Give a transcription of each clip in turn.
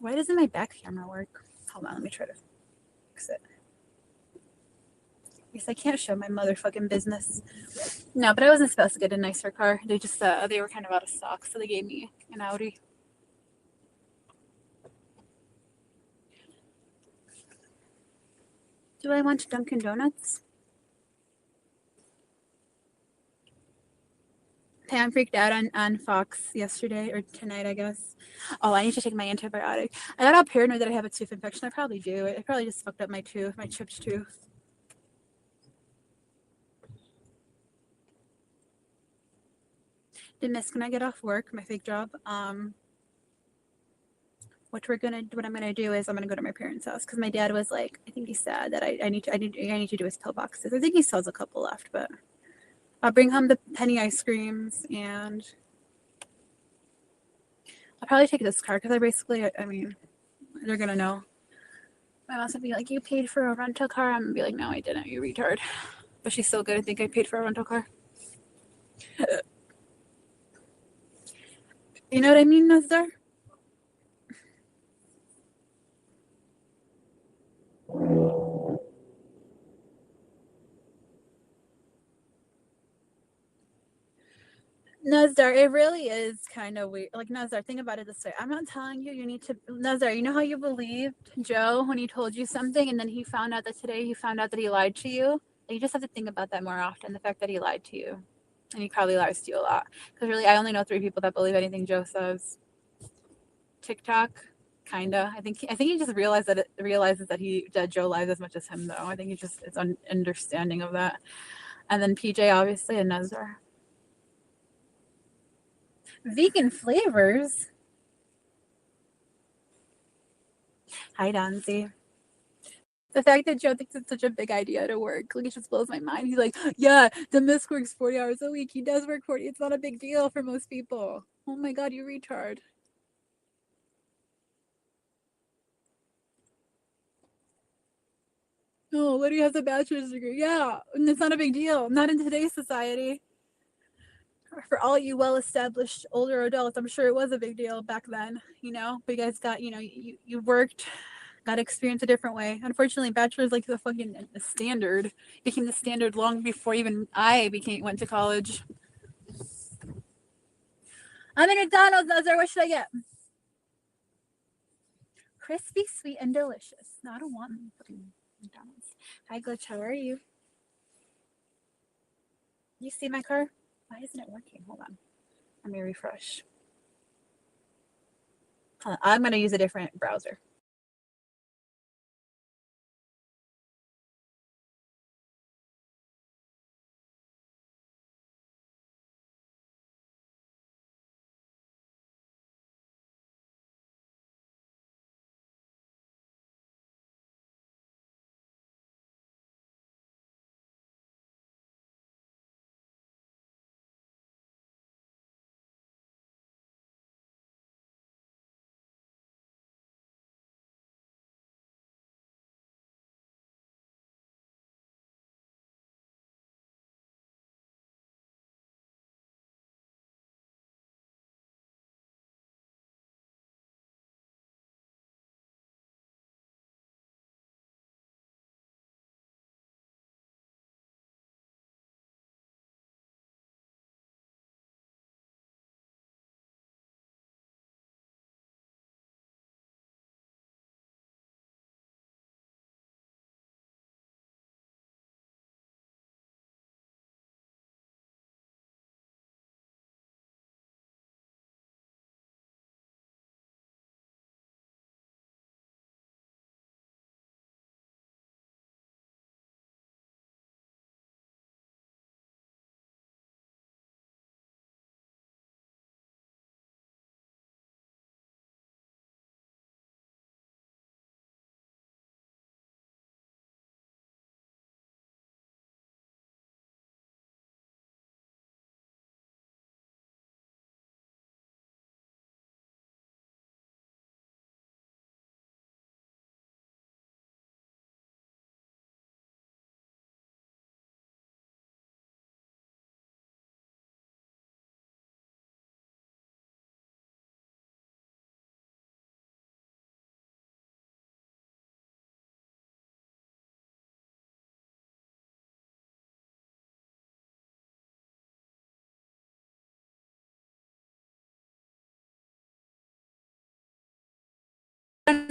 Why doesn't my back camera work? Hold on, let me try to fix it. Yes, I can't show my motherfucking business. No, but I wasn't supposed to get a nicer car. They just they were kind of out of stock, so they gave me an Audi. Do I want Dunkin' Donuts? Pam freaked out on Fox yesterday or tonight, I guess. Oh, I need to take my antibiotic. I got all paranoid that I have a tooth infection. I probably do. I probably just fucked up my tooth, my chipped tooth. Miss, can I get off work, my fake job? What I'm gonna do is I'm gonna go to my parents' house because my dad was like, I think he's sad that I need to do his pillboxes. I think he still has a couple left, but I'll bring home the penny ice creams and I'll probably take this car because I mean, they're gonna know. My mom's gonna be like, you paid for a rental car? I'm gonna be like, no, I didn't, you retard. But she's still gonna think I paid for a rental car. You know what I mean, Nazar? Nazar, it really is kind of weird. Like, Nazar, think about it this way. I'm not telling you you need to. Nazar, you know how you believed Joe when he told you something and then he found out that today he found out that he lied to you? You just have to think about that more often. The fact that he lied to you. And he probably lies to you a lot. Because really, I only know 3 people that believe anything Joe says. TikTok, kinda. I think he just realizes that Joe lies as much as him, though. I think he just is understanding of that. And then PJ, obviously, and Nazar. Vegan flavors. Hi, Donzi. The fact that Joe thinks it's such a big idea to work, like, it just blows my mind. He's like, yeah, the Miss works 40 hours a week. He does work 40. It's not a big deal for most people. Oh my God, you retard. Oh, what do you have the bachelor's degree? Yeah, and it's not a big deal. Not in today's society. For all you well-established older adults, I'm sure it was a big deal back then, but you guys got, you worked, got experience a different way. Unfortunately, bachelor's like the fucking standard, became the standard long before even I went to college. I'm in McDonald's, Nazar. What should I get? Crispy, sweet, and delicious. No, I don't want fucking McDonald's. Hi, Glitch. How are you? You see my car? Why isn't it working? Hold on. Let me refresh. I'm going to use a different browser.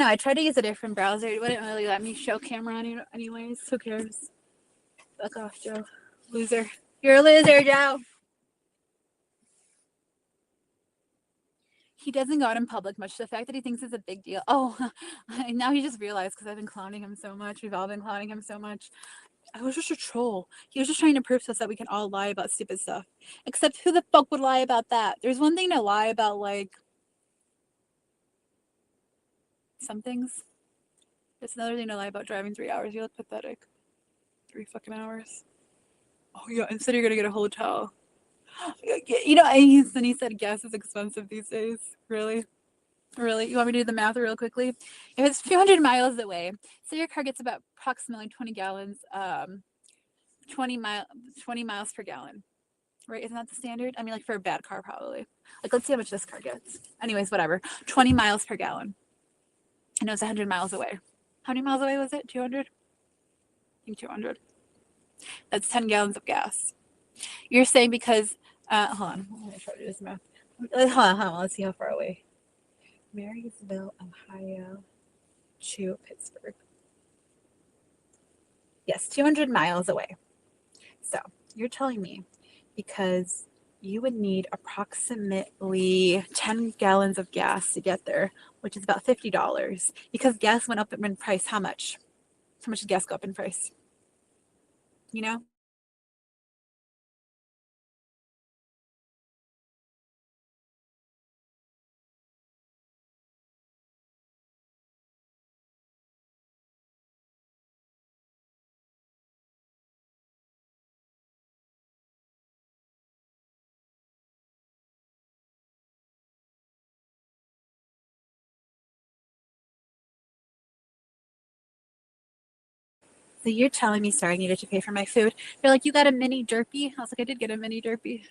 know. I tried to use a different browser. It wouldn't really let me show camera anyways. Who cares? Fuck off, Joe. Loser. You're a loser, Joe. He doesn't go out in public much. The fact that he thinks it's a big deal. Oh, now he just realized because I've been clowning him so much. We've all been clowning him so much. I was just a troll. He was just trying to prove to us that we can all lie about stupid stuff. Except who the fuck would lie about that? There's one thing to lie about, like, some things. There's another thing to lie about driving 3 hours. You look pathetic. 3 fucking hours. Oh, yeah. Instead, you're going to get a hotel. You know, and then he said gas is expensive these days. Really? Really? You want me to do the math real quickly? If it's 200 miles away, so your car gets about approximately 20 gallons, 20 miles per gallon, right? Isn't that the standard? I mean, like for a bad car, probably. Like, let's see how much this car gets. Anyways, whatever. 20 miles per gallon. And it was 100 miles away. How many miles away was it? 200? I think 200. That's 10 gallons of gas. You're saying because, hold on. I'm going to try to do this math. Hold on. Let's see how far away. Marysville, Ohio to Pittsburgh. Yes, 200 miles away. So you're telling me because you would need approximately 10 gallons of gas to get there, which is about $50. Because gas went up in price, how much? How much did gas go up in price? You know? So you're telling me, sorry, I needed to pay for my food. You're like, you got a mini derpy? I was like, I did get a mini derpy.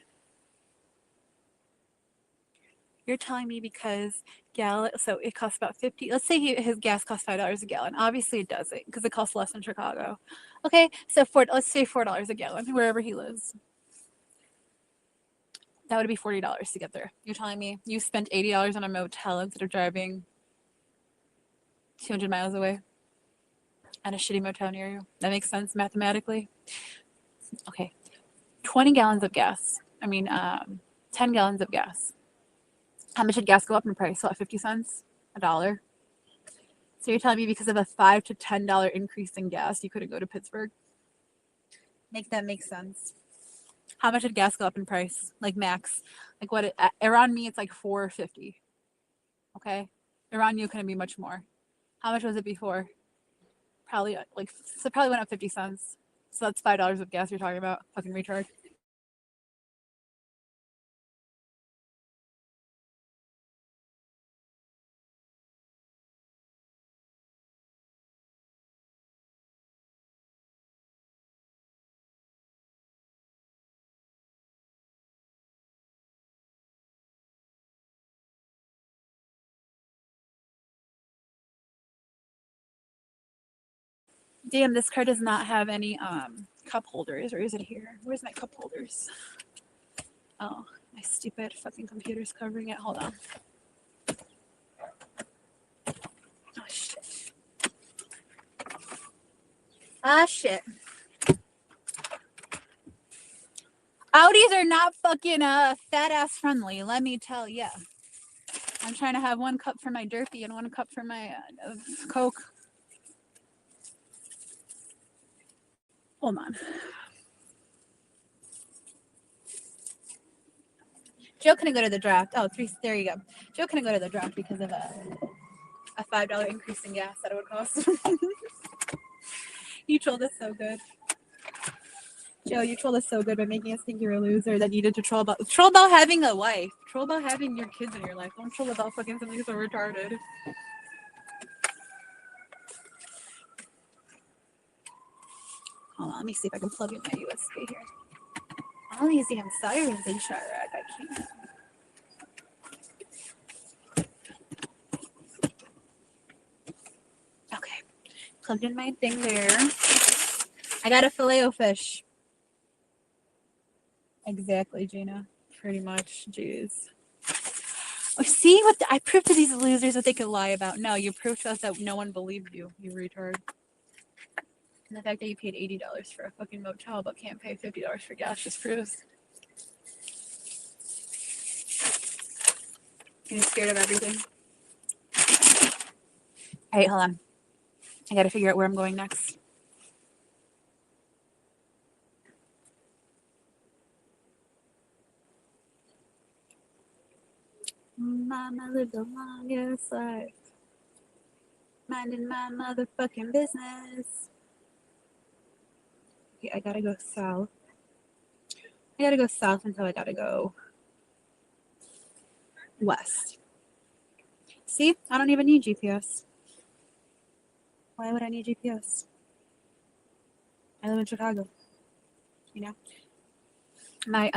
You're telling me because so it costs about 50. Let's say his gas costs $5 a gallon. Obviously, it doesn't because it costs less in Chicago. Okay, so let's say $4 a gallon wherever he lives. That would be $40 to get there. You're telling me you spent $80 on a motel instead of driving 200 miles away at a shitty motel near you. That makes sense mathematically. Okay, 20 gallons of gas. I mean, 10 gallons of gas. How much did gas go up in price? So 50 cents? $1? So you're telling me because of a $5 to $10 increase in gas, you couldn't go to Pittsburgh? Make that make sense. How much did gas go up in price? Like max? Like what? Around me, it's like $4.50. Okay? Around you, couldn't be much more. How much was it before? Probably so probably went up 50 cents. So that's $5 of gas you're talking about. Fucking retard. Damn, this car does not have any cup holders. Or is it here? Where's my cup holders? Oh, my stupid fucking computer's covering it. Hold on. Oh, shit. Ah, shit. Audis are not fucking fat ass friendly, let me tell ya. I'm trying to have 1 cup for my derpy and 1 cup for my Coke. Hold on. Joe couldn't go to the draft. Oh, there you go. Joe couldn't go to the draft because of a $5 increase in gas that it would cost. You trolled us so good. Joe, you trolled us so good by making us think you're a loser that needed to troll about having a wife. Troll about having your kids in your life. Don't troll about fucking something so retarded. Hold on, let me see if I can plug in my USB here. All these damn sirens in Chirac. I can't. Okay. Plugged in my thing there. I got a Filet-O-Fish. Exactly, Gina. Pretty much. Jeez. Oh, see what I proved to these losers what they could lie about. No, you proved to us that no one believed you, you retard. And the fact that you paid $80 for a fucking motel but can't pay $50 for gas just proves you're scared of everything. All right, hold on. I gotta figure out where I'm going next. Mama lived the longest life, minding my motherfucking business. Okay, I gotta go south. I gotta go south until I gotta go west. See, I don't even need GPS. Why would I need GPS? I live in Chicago. You know, my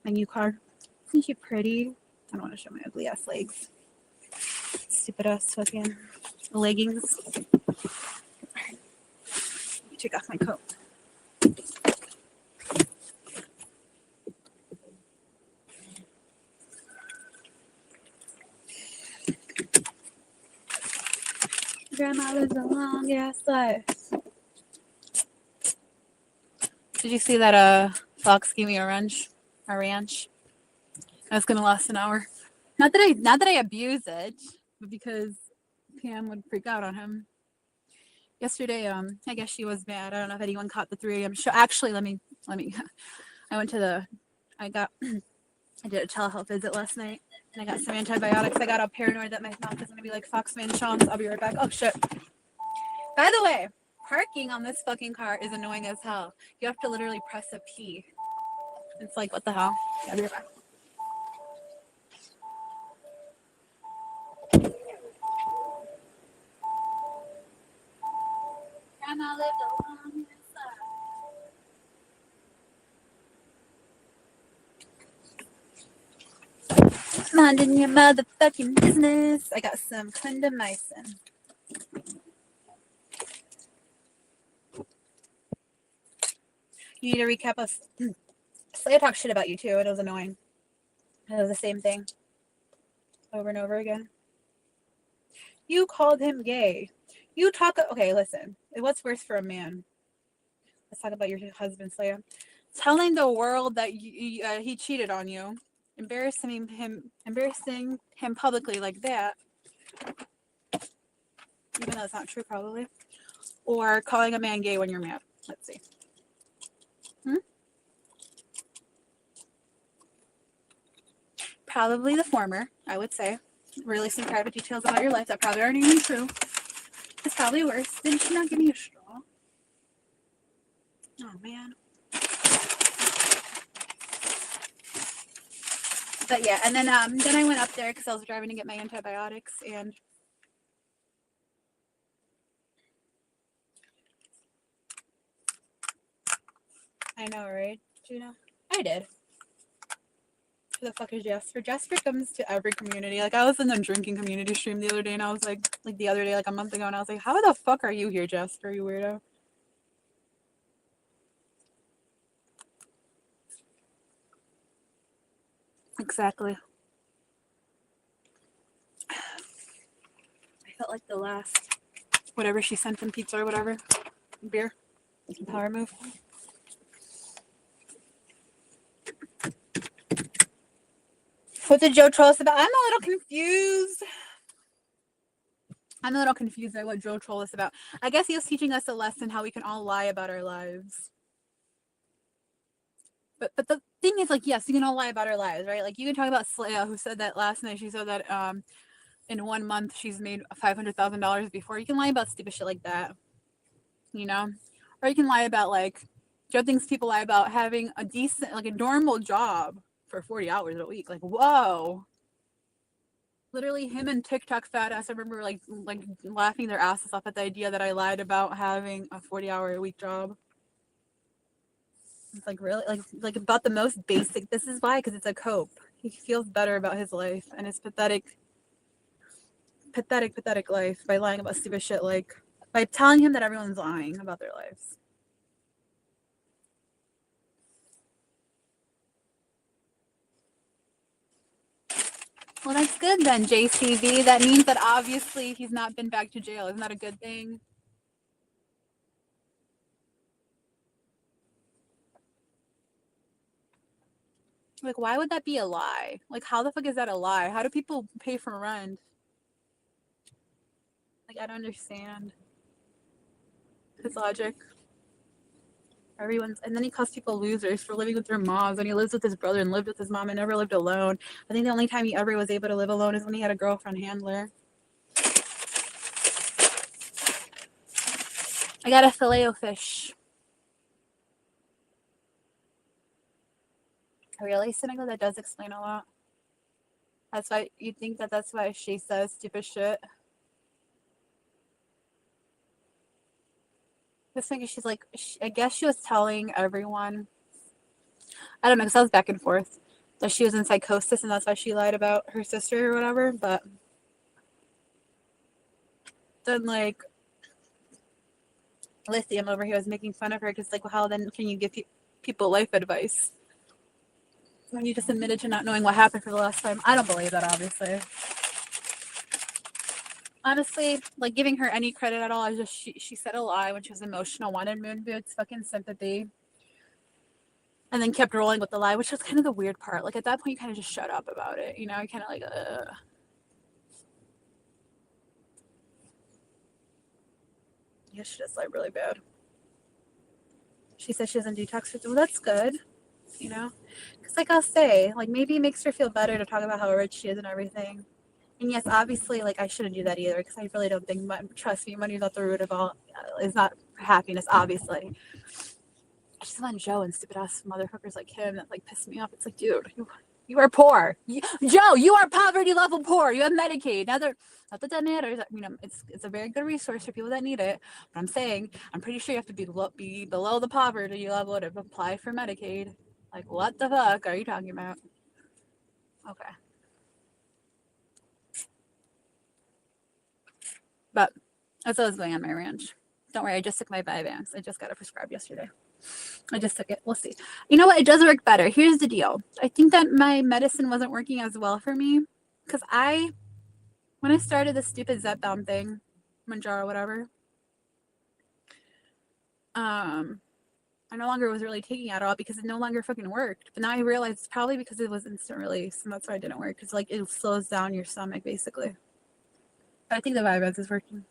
new car. Isn't she pretty? I don't want to show my ugly ass legs. Stupid ass fucking leggings. Let me take off my coat. Grandma lives a long ass life. Did you see that fox gave me a ranch? That's gonna last an hour. Not that I abuse it, but because Pam would freak out on him. Yesterday, I guess she was mad. I don't know if anyone caught the 3 a.m. show. Actually, let me. I went to I did a telehealth visit last night, and I got some antibiotics. I got all paranoid that my mouth is gonna be like Foxman Sean's. I'll be right back. Oh shit. By the way, parking on this fucking car is annoying as hell. You have to literally press a P. It's like, what the hell? I'll be right back. Grandma lived a long life. Minding your motherfucking business. I got some clindamycin. You need to recap us. Slaya talked shit about you too. It was annoying. It was the same thing over and over again. You called him gay. You talk. Okay, listen. What's worse for a man? Let's talk about your husband, Slaya. Telling the world that he cheated on you, embarrassing him publicly like that, even though it's not true, probably, or calling a man gay when you're mad. Let's see. Probably the former, I would say. Releasing private details about your life that probably aren't even true. It's probably worse. Didn't she not give me a straw? Oh, man. But yeah, and then I went up there because I was driving to get my antibiotics, and I know, right, Gina? I did. Who the fuck is Jasper? Jasper comes to every community. Like, I was in the drinking community stream the other day, and I was like the other day, like a month ago, and I was like, how the fuck are you here, Jasper, you weirdo? Exactly. I felt like the last, whatever she sent in, pizza or whatever, beer, power move. What did Joe troll us about? I'm a little confused. I'm a little confused by what Joe trolled us about. I guess he was teaching us a lesson how we can all lie about our lives. But the thing is, like, yes, you can all lie about our lives, right? Like, you can talk about Slaya, who said that last night. She said that in 1 month she's made $500,000 before. You can lie about stupid shit like that, you know? Or you can lie about, like, Joe thinks people lie about having a decent, like, a normal job for 40 hours a week. Like, whoa. Literally, him and TikTok fat ass, I remember like laughing their asses off at the idea that I lied about having a 40-hour a week job. It's like, really, like about the most basic. This is why, because it's a cope. He feels better about his life and his pathetic life by lying about stupid shit, like by telling him that everyone's lying about their lives. Well, that's good then, JCV. That means that obviously he's not been back to jail. Isn't that a good thing? Like, why would that be a lie? Like, how the fuck is that a lie? How do people pay for rent? Like, I don't understand his logic. And then he calls people losers for living with their moms, and he lives with his brother and lived with his mom and never lived alone. I think the only time he ever was able to live alone is when he had a girlfriend handler. I got a Filet-O-Fish. Really, cynical? That does explain a lot. That's why you think that's why she says stupid shit. This thing, she's like, I guess she was telling everyone. I don't know, because I was back and forth that she was in psychosis and that's why she lied about her sister or whatever. But then, like, Lithium over here was making fun of her because, like, well, how then can you give people life advice when you just admitted to not knowing what happened for the last time? I don't believe that, obviously. Honestly, like, giving her any credit at all is just she said a lie when she was emotional, wanted Moon Boots fucking sympathy, and then kept rolling with the lie, which was kind of the weird part. Like, at that point, you kind of just shut up about it, you know? You kind of like, yeah, she just like really bad. She says she doesn't detox. Well, that's good, you know? Because, like, I'll say, like, maybe it makes her feel better to talk about how rich she is and everything. And yes, obviously, like, I shouldn't do that either because I really don't think, trust me, money is not the root of all, is not happiness, obviously. I just want Joe and stupid ass motherfuckers like him that, like, piss me off. It's like, dude, you are poor. Joe, you are poverty level poor. You have Medicaid. Not that that matters. I mean, it's a very good resource for people that need it. But I'm saying, I'm pretty sure you have to be below the poverty level to apply for Medicaid. Like, what the fuck are you talking about? Okay. But that's what was going on my ranch. Don't worry, I just took my Vyvanse. I just got it prescribed yesterday. I just took it. We'll see. You know what? It does work better. Here's the deal. I think that my medicine wasn't working as well for me because when I started the stupid Zepbound thing, Manjaro, whatever, I no longer was really taking it at all because it no longer fucking worked. But now I realize it's probably because it was instant release, and that's why it didn't work. Because, like, it slows down your stomach basically. But I think the Vyvanse is working.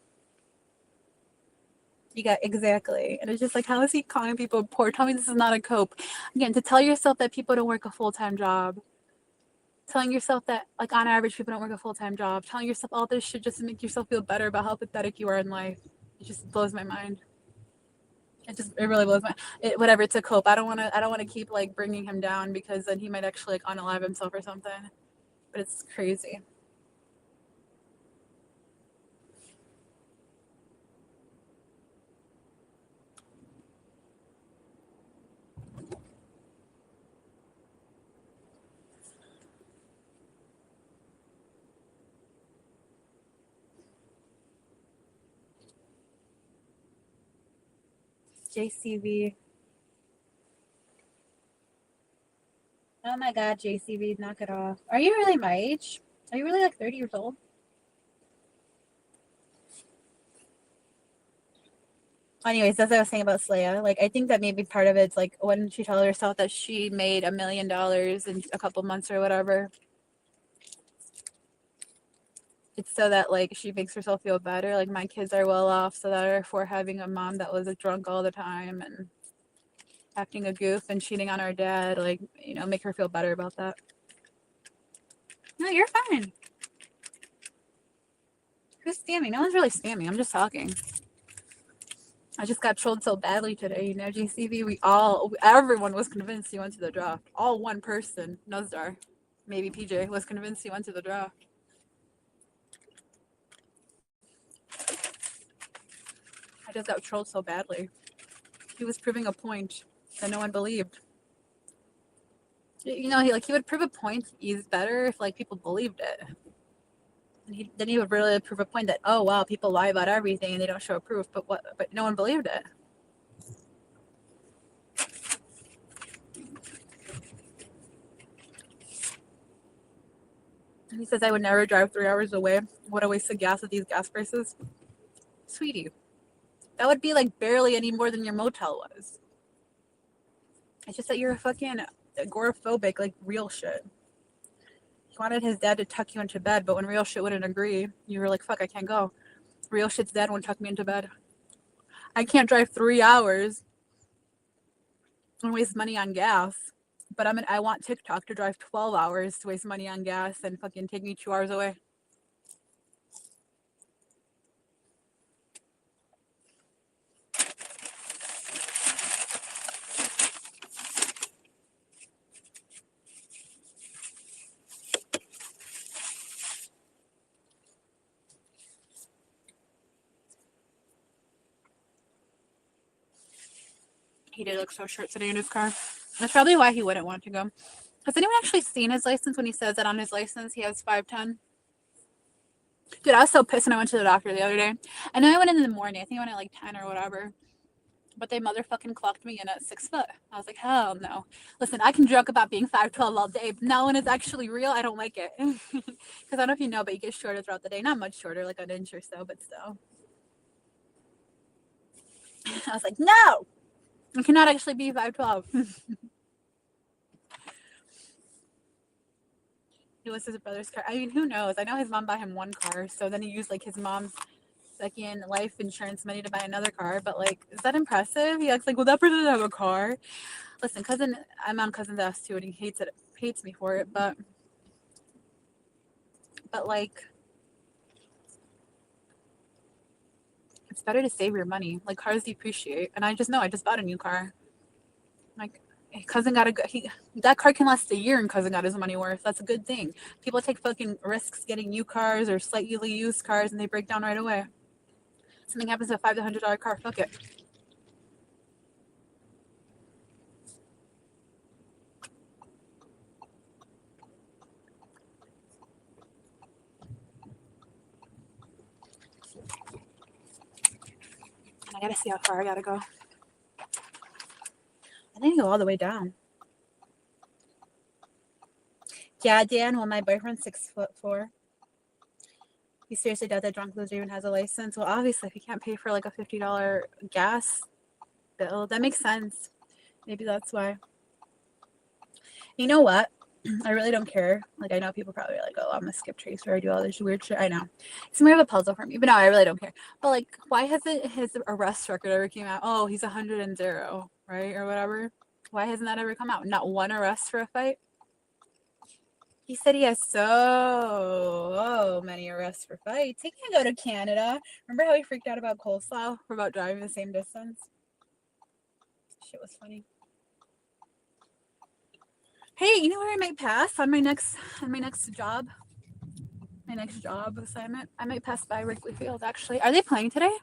You got exactly. And it's just like, how is he calling people poor? Tell me this is not a cope. Again, to tell yourself that people don't work a full-time job. Telling yourself that, like, on average, people don't work a full-time job. Telling yourself all this shit just to make yourself feel better about how pathetic you are in life. It just blows my mind. It really blows my whatever, it's a cope. I don't want to keep, like, bringing him down because then he might actually, like, unalive himself or something. But it's crazy. JCV. Oh my god, JCV, knock it off. Are you really my age? Are you really, like, 30 years old? Anyways, as I was saying about Slaya, like, I think that maybe part of it's like when she told herself that she made $1 million in a couple months or whatever. It's so that, like, she makes herself feel better. Like, my kids are well off, so therefore having a mom that was, like, drunk all the time and acting a goof and cheating on our dad, like, you know, make her feel better about that. No, you're fine. Who's spamming? No one's really spamming. I'm just talking. I just got trolled so badly today, you know, GCV. Everyone was convinced he went to the draft. All one person, Nozdar, maybe PJ, was convinced he went to the draft. I just got trolled so badly. He was proving a point that no one believed. You know, he would prove a point he's better if, like, people believed it. And then he would really prove a point that, oh wow, people lie about everything and they don't show proof, but no one believed it. He says I would never drive 3 hours away. What a waste of gas with these gas prices. Sweetie, that would be like barely any more than your motel was. It's just that you're a fucking agoraphobic, like real shit. He wanted his dad to tuck you into bed, but when real shit wouldn't agree, you were like, fuck, I can't go. Real shit's dad won't tuck me into bed. I can't drive 3 hours and waste money on gas. But I want TikTok to drive 12 hours to waste money on gas and fucking take me 2 hours away. He did look so short sitting in his car. That's probably why he wouldn't want to go. Has anyone actually seen his license when he says that on his license he has 5'10"? Dude, I was so pissed when I went to the doctor the other day. I know I went in the morning. I think I went at like 10 or whatever. But they motherfucking clocked me in at 6 foot. I was like, hell no. Listen, I can joke about being 5'12" all day, but now when it's actually real, I don't like it. Because I don't know if you know, but you get shorter throughout the day. Not much shorter, like an inch or so, but still. I was like, no! I cannot actually be 5'12". He was his brother's car. I mean, who knows? I know his mom bought him one car, so then he used like his mom's fucking life insurance money to buy another car. But like, is that impressive? He acts like, well, that person doesn't have a car. Listen, cousin, I'm on cousin's ass too, and he hates me for it. But like, it's better to save your money. Like, cars depreciate, and I just know I just bought a new car. Like, cousin got that car can last a year, and cousin got his money worth. That's a good thing. People take fucking risks getting new cars or slightly used cars, and they break down right away. Something happens to a $500 to $100 car. Fuck it. I gotta see how far I gotta go. I think I go all the way down. Yeah, Dan. Well, my boyfriend's 6'4". You seriously doubt that drunk loser even has a license? Well, obviously, if you can't pay for like a $50 gas bill, that makes sense. Maybe that's why. You know what? I really don't care. Like, I know people probably are like, oh, I'm gonna skip Tracer or do all this weird shit. I know. It's more of a puzzle for me. But no, I really don't care. But like, why hasn't his arrest record ever came out? Oh, he's 100-0, right? Or whatever. Why hasn't that ever come out? Not one arrest for a fight? He said he has so many arrests for fights. He can't go to Canada. Remember how he freaked out about coleslaw for about driving the same distance? Shit was funny. Hey, you know where I might pass on my next job? My next job assignment? I might pass by Wrigley Field, actually. Are they playing today?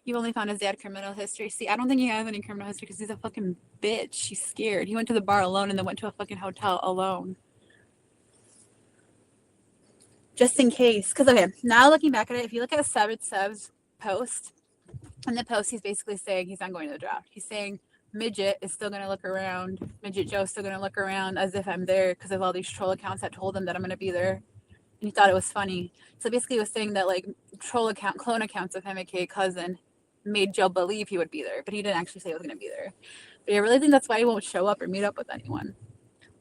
You only found his dad criminal history. See, I don't think he has any criminal history because he's a fucking bitch. He's scared. He went to the bar alone and then went to a fucking hotel alone. Just in case. Because, okay, now looking back at it, if you look at Sev's post, in the post, he's basically saying he's not going to the draft. He's saying Midget is still going to look around. Midget Joe's still going to look around as if I'm there because of all these troll accounts that told him that I'm going to be there. And he thought it was funny. So basically he was saying that, like, clone accounts of him, aka cousin, made Joe believe he would be there, but he didn't actually say he was going to be there. But I really think that's why he won't show up or meet up with anyone.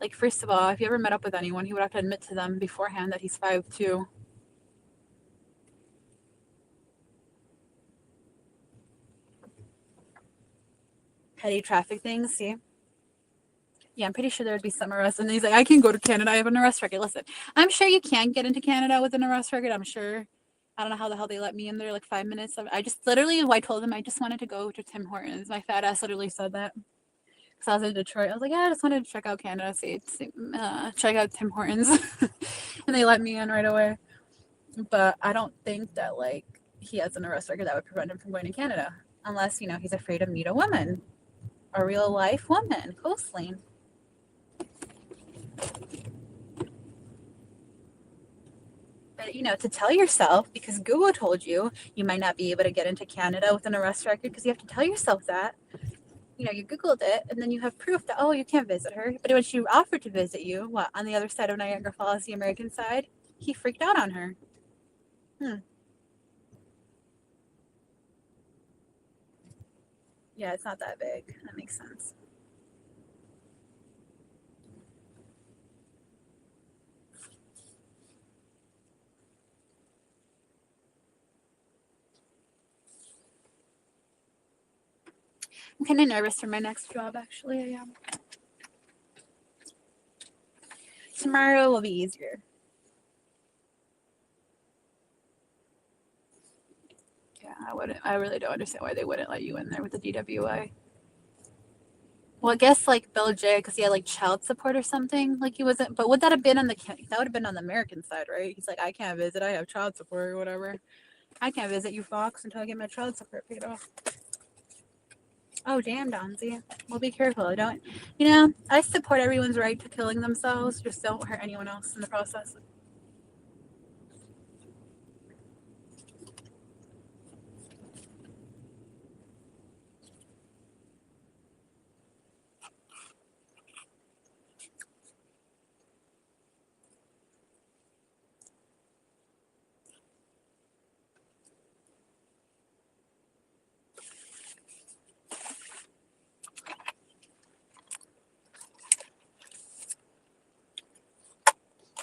Like, first of all, if he ever met up with anyone, he would have to admit to them beforehand that he's 5'2". Petty traffic things, see? Yeah, I'm pretty sure there would be some arrests. And he's like, I can go to Canada. I have an arrest record. Listen, I'm sure you can get into Canada with an arrest record. I'm sure. I don't know how the hell they let me in there, like 5 minutes. I told them I just wanted to go to Tim Hortons. My fat ass literally said that. Because I was in Detroit. I was like, yeah, I just wanted to check out Canada, check out Tim Hortons. And they let me in right away. But I don't think that, like, he has an arrest record that would prevent him from going to Canada. Unless, you know, he's afraid to meet a woman. A real life woman. Coastline. But, you know, to tell yourself, because Google told you, you might not be able to get into Canada with an arrest record, because you have to tell yourself that. you Googled it, and then you have proof that, oh, you can't visit her. But when she offered to visit you, what, on the other side of Niagara Falls, the American side, he freaked out on her. Yeah, it's not that big. That makes sense. I'm kind of nervous for my next job, actually. I am. Tomorrow will be easier. Yeah, I really don't understand why they wouldn't let you in there with the DWI. Well, I guess like Bill J, because he had like child support or something. Like he wasn't, but would that have been on that would have been on the American side, right? He's like, I can't visit. I have child support or whatever. I can't visit you, Fox, until I get my child support paid off. Oh, damn, Donzie. Well, be careful. I support everyone's right to killing themselves. Just don't hurt anyone else in the process.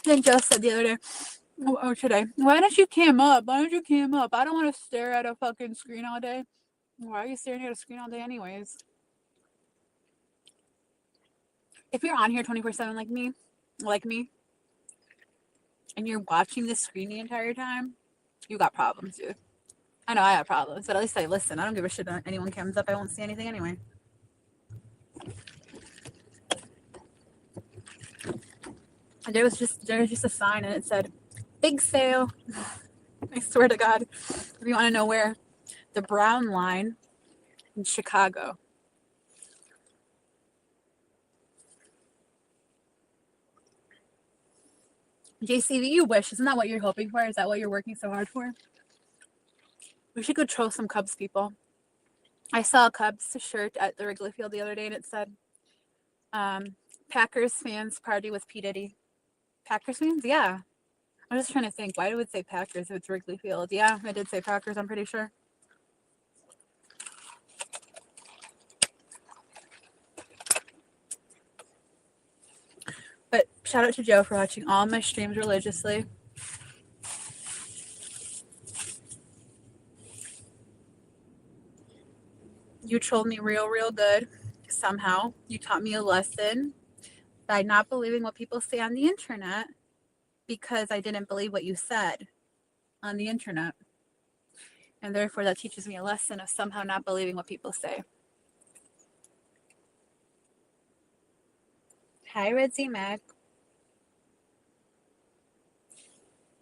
Then Joe said the other day, or today, why don't you cam up? I don't want to stare at a fucking screen all day. Why are you staring at a screen all day anyways? If you're on here 24/7 like me, and you're watching this screen the entire time, you got problems, dude. I know I have problems, but at least I listen. I don't give a shit if anyone comes up. I won't see anything anyway. And there was just a sign, and it said, "Big sale." I swear to God, if you want to know where, the Brown Line in Chicago. JCV, you wish. Isn't that what you're hoping for? Is that what you're working so hard for? We should go troll some Cubs people. I saw a Cubs shirt at the Wrigley Field the other day, and it said, Packers fans party with P. Diddy. Packers fans? Yeah. I'm just trying to think. Why do it say Packers if it's Wrigley Field? Yeah, I did say Packers, I'm pretty sure. But shout out to Joe for watching all my streams religiously. You trolled me real good. Somehow. You taught me a lesson by not believing what people say on the internet because I didn't believe what you said on the internet. And therefore, that teaches me a lesson of somehow not believing what people say. Hi, Red Z Mac.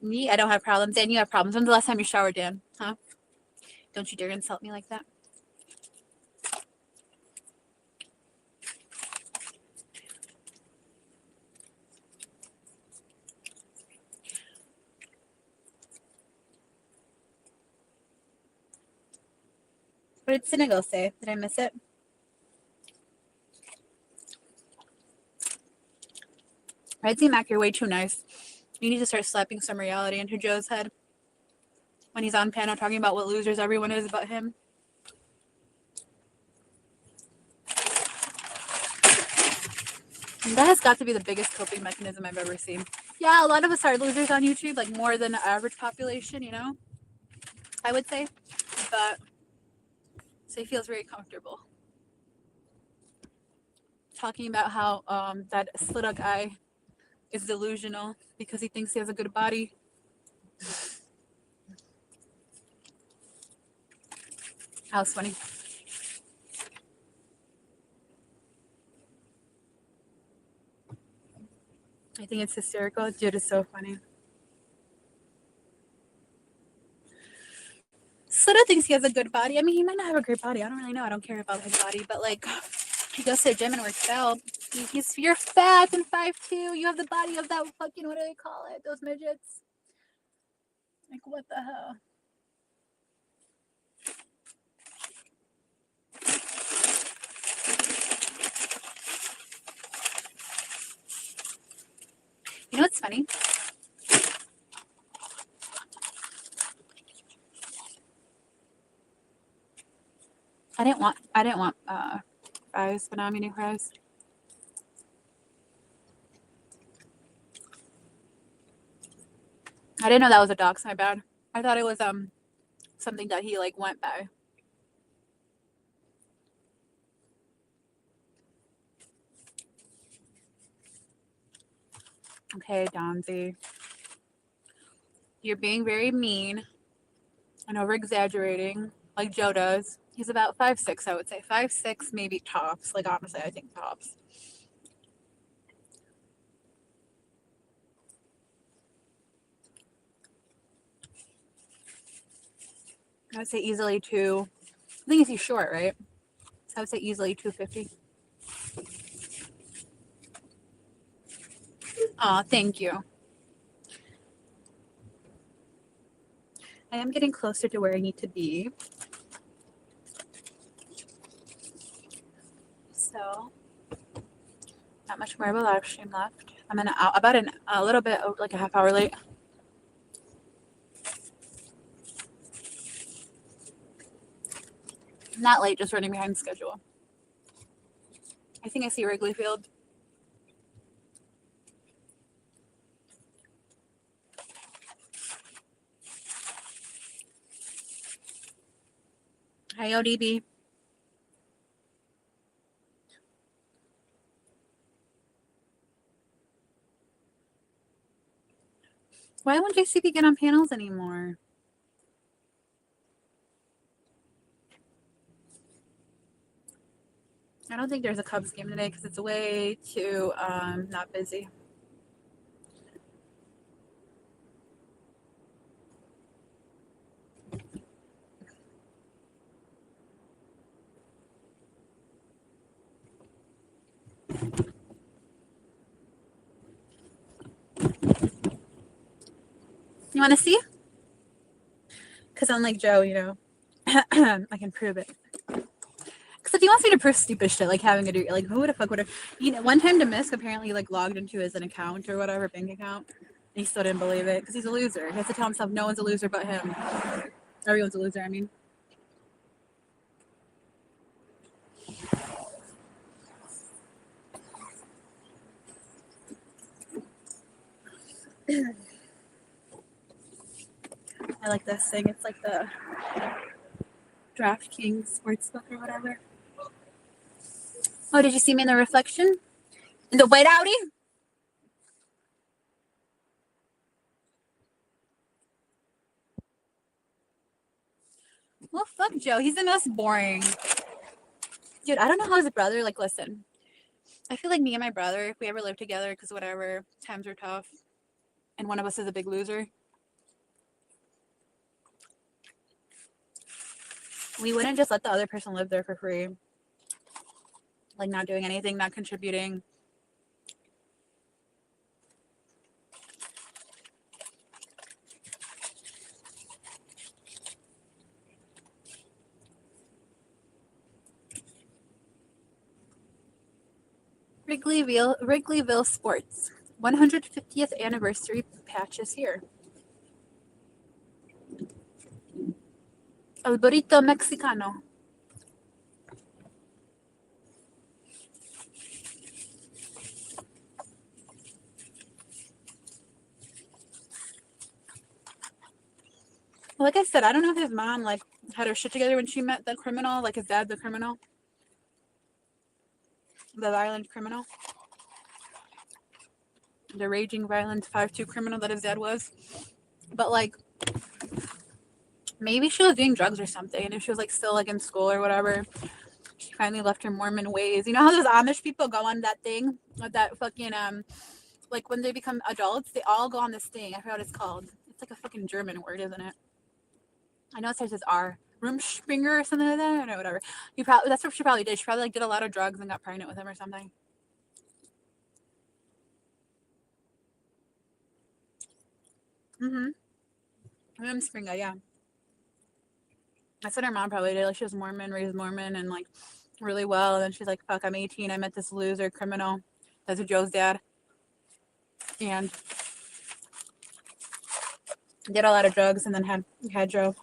Me, I don't have problems. Dan, you have problems. When's the last time you showered, Dan? Huh? Don't you dare insult me like that. What did Senegal say? Did I miss it? Red Z Mac, you're way too nice. You need to start slapping some reality into Joe's head when he's on panel talking about what losers everyone is about him. And that has got to be the biggest coping mechanism I've ever seen. Yeah, a lot of us are losers on YouTube, like more than the average population, I would say. But so he feels very comfortable talking about how that Slida guy is delusional because he thinks he has a good body. That was funny. I think it's hysterical. Dude, it's so funny. Slida thinks he has a good body. I mean, he might not have a great body. I don't really know. I don't care about his body. But, like, he goes to the gym and works out. You're fat and 5'2". You have the body of that fucking, what do they call it? Those midgets. Like, what the hell? That's funny. I didn't want fries, but now I'm eating fries. I didn't know that was a dog, so my bad. I thought it was something that he like went by. Okay, Donzie. You're being very mean and over exaggerating, like Joe does. He's about 5'6", I would say. 5'6", maybe tops. Like honestly, I think tops. I would say easily two. I think he's short, right? So I would say easily 250. Oh, thank you. I am getting closer to where I need to be. So, not much more of a live stream left. I'm about a little bit, like a half hour late. Not late, just running behind schedule. I think I see Wrigley Field. Hi, ODB. Why won't JCP get on panels anymore? I don't think there's a Cubs game today because it's way too not busy. You want to see? Because unlike Joe, you know, I can prove it. Because if he wants me to prove stupid shit, like having a do, like who the fuck would have, you know, one time Demisk apparently like logged into his an account or whatever, bank account, and he still didn't believe it because he's a loser. He has to tell himself no one's a loser but him. Everyone's a loser, I mean. I like this thing. It's like the DraftKings Sportsbook or whatever. Oh, did you see me in the reflection? In the white Audi? Well, fuck Joe. He's the most boring. Dude, I don't know how his brother, like, listen. I feel like me and my brother, if we ever lived together, because whatever, times are tough, and one of us is a big loser, we wouldn't just let the other person live there for free. Like, not doing anything, not contributing. Wrigleyville Sports. 150th anniversary patches here. El burrito mexicano. Like I said, I don't know if his mom like had her shit together when she met the criminal, like his dad, the criminal, the violent criminal, the raging violent 5'2" criminal that his dad was. But like, maybe she was doing drugs or something, and if she was like still like in school or whatever, she finally left her Mormon ways. You know how those Amish people go on that thing, that fucking like when they become adults, they all go on this thing. I forgot what it's called. It's like a fucking German word, isn't it? I know it starts with R. Rumspringer or something like that. I don't know, whatever. That's what she probably did. She probably like did a lot of drugs and got pregnant with him or something. Rumspringer, yeah. That's what her mom probably did. Like she was Mormon, raised Mormon, and like really well. And then she's like, "Fuck, I'm 18. I met this loser criminal. That's Joe's dad." And did a lot of drugs, and then had Joe.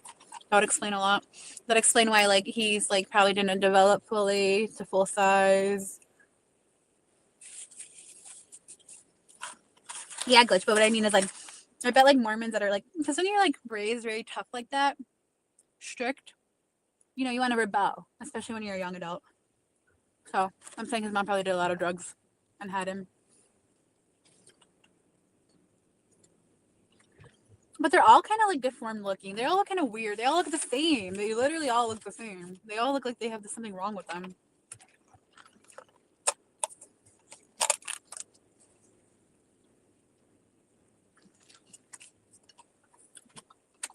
That would explain a lot. That explain why like he's like probably didn't develop fully to full size. Yeah, glitch. But what I mean is like, I bet like Mormons that are like, because when you're like raised very tough like that, strict, you know, you want to rebel, especially when you're a young adult. So I'm saying his mom probably did a lot of drugs and had him. But they're all kind of like deformed looking. They all look kind of weird. They all look the same. They literally all look the same. They all look like they have something wrong with them.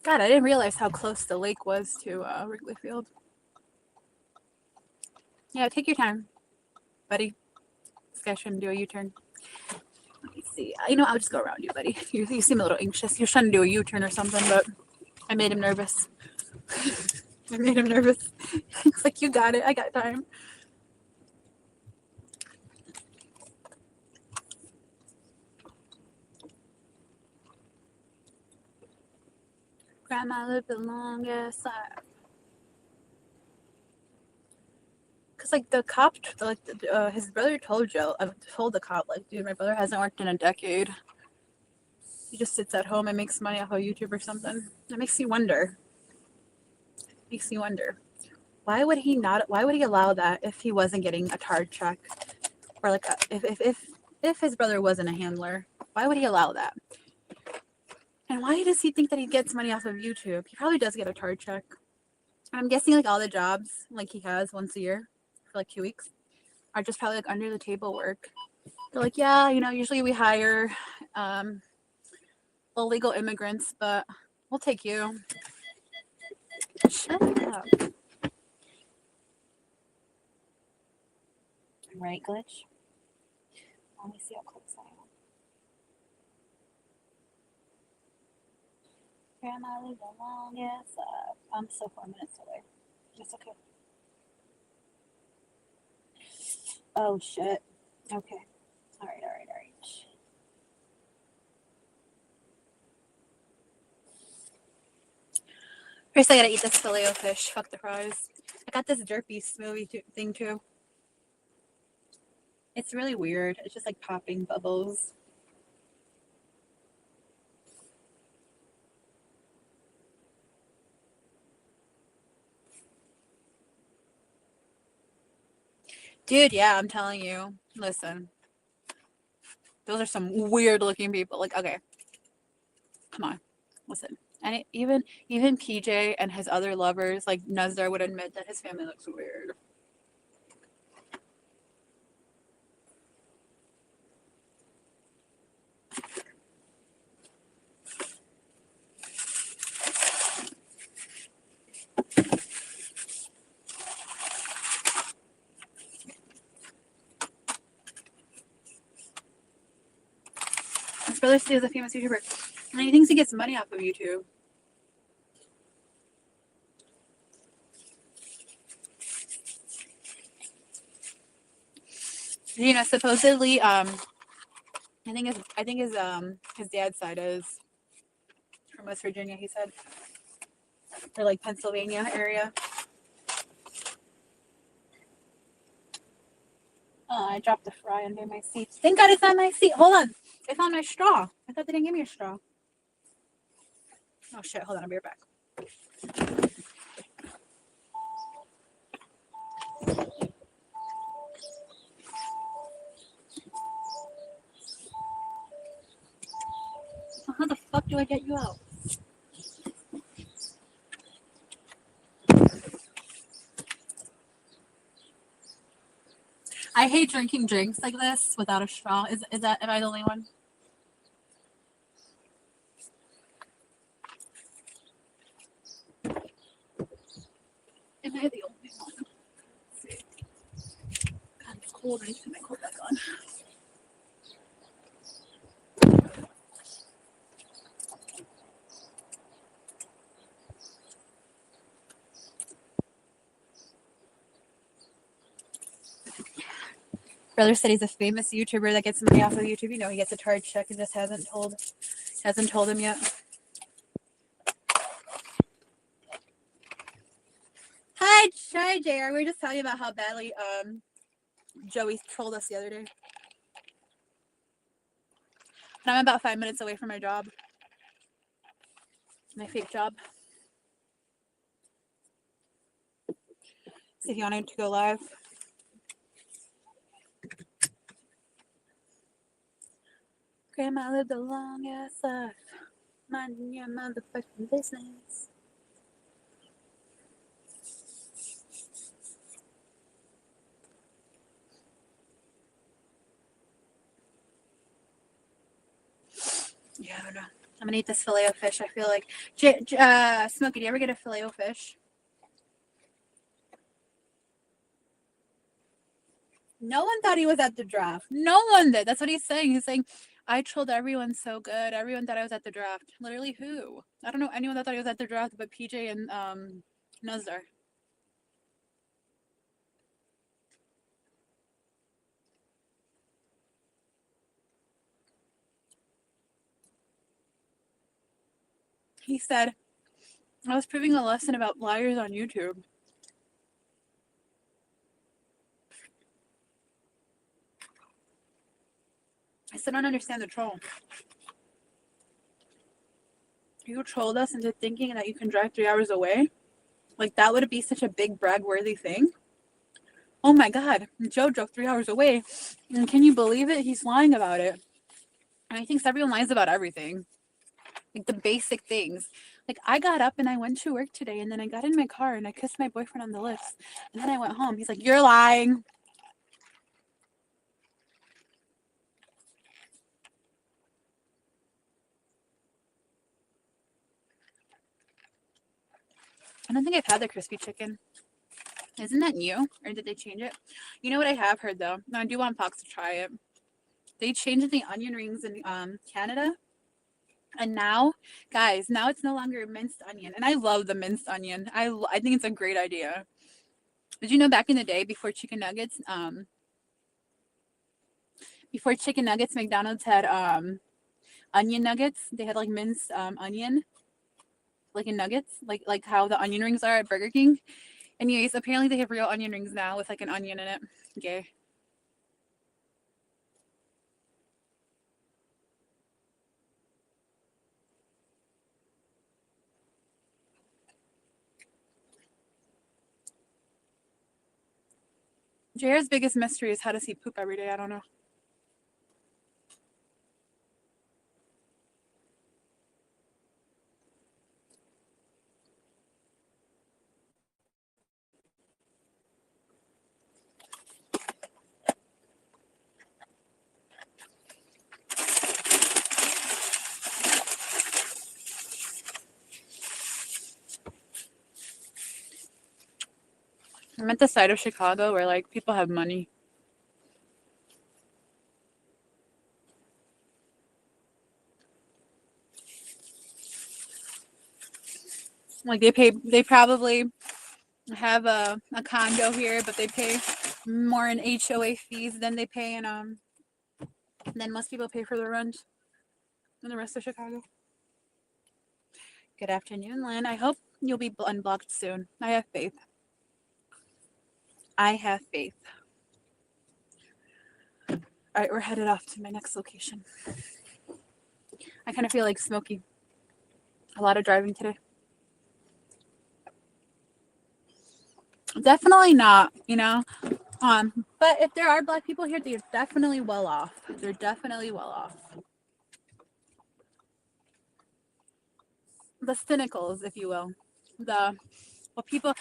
God, I didn't realize how close the lake was to Wrigley Field. Yeah, take your time, buddy. This guy shouldn't do a U-turn. Let me see. You know, I'll just go around you, buddy. You seem a little anxious. You're trying to do a U-turn or something, but I made him nervous. I made him nervous. It's like, you got it. I got time. Grandma lived the longest life. Cause like the cop, like his brother told Joe, told the cop, like, dude, my brother hasn't worked in a decade. He just sits at home and makes money off of YouTube or something. That makes you wonder. Makes you wonder. Why would he not? Why would he allow that if he wasn't getting a card check, or like if his brother wasn't a handler? Why would he allow that? And why does he think that he gets money off of YouTube? He probably does get a card check. And I'm guessing like all the jobs like he has once a year for like 2 weeks are just probably like under the table work. They're like, yeah, you know, usually we hire illegal immigrants, but we'll take you. Shut up. Right, glitch? Let me see how close I am. Grandma lived the longest. I'm still 4 minutes away. It's okay. Oh, shit. Okay. All right. First, I gotta eat this filet o fish. Fuck the fries. I got this derpy smoothie thing too. It's really weird. It's just like popping bubbles. Dude, yeah, I'm telling you. Listen. Those are some weird looking people. Like, okay. Come on. Listen. And even PJ and his other lovers, like Nazar, would admit that his family looks weird. His brother is a famous YouTuber, and he thinks he gets money off of YouTube. You know, supposedly, I think his dad's side is from West Virginia. He said, or like Pennsylvania area. Oh, I dropped the fry under my seat. Thank God it's on my seat. Hold on, it's on my straw. I thought they didn't give me a straw. Oh shit! Hold on, I'll be right back. How the fuck do I get you out? I hate drinking drinks like this without a straw. Am I the only one? Am I the only one? God, it's cold. I need to put my coat back on. Brother said he's a famous YouTuber that gets money off of YouTube. You know, he gets a card check and just hasn't told him yet. Hi, JR. We were just telling you about how badly Joey trolled us the other day. And I'm about 5 minutes away from my job. My fake job. See if you wanted to go live. Grandma lived a long ass life. Minding your motherfucking business. Yeah, I don't know. I'm gonna eat this filet of fish. I feel like. Smokey, do you ever get a filet of fish? No one thought he was at the draft. No one did. That's what he's saying. He's saying, I trolled everyone so good. Everyone thought I was at the draft. Literally, who? I don't know anyone that thought he was at the draft but PJ and Nazdar. He said, I was proving a lesson about liars on YouTube. I still don't understand the troll. You trolled us into thinking that you can drive 3 hours away? Like, that would be such a big brag-worthy thing? Oh my god, Joe drove 3 hours away. And can you believe it? He's lying about it. And he thinks everyone lies about everything. Like, the basic things. Like, I got up and I went to work today, and then I got in my car and I kissed my boyfriend on the lips. And then I went home. He's like, you're lying. I don't think I've had the crispy chicken. Isn't that new? Or did they change it? You know what I have heard, though? No, I do want Fox to try it. They changed the onion rings in Canada. And now, guys, now it's no longer minced onion. And I love the minced onion. I think it's a great idea. Did you know back in the day, before chicken nuggets, McDonald's had onion nuggets. They had like minced onion, like in nuggets, like how the onion rings are at Burger King. Anyways, apparently they have real onion rings now with like an onion in it. Okay. JR's biggest mystery is how does he poop every day? I don't know. I'm at the side of Chicago where like people have money. Like they probably have a condo here, but they pay more in HOA fees than they pay in than most people pay for the rent in the rest of Chicago. Good afternoon, Lynn. I hope you'll be unblocked soon. I have faith. I have faith. All right, we're headed off to my next location. I kind of feel like Smokey. A lot of driving today. Definitely not, you know. But if there are Black people here, they're definitely well off. They're definitely well off. The cynicals, if you will. The Black people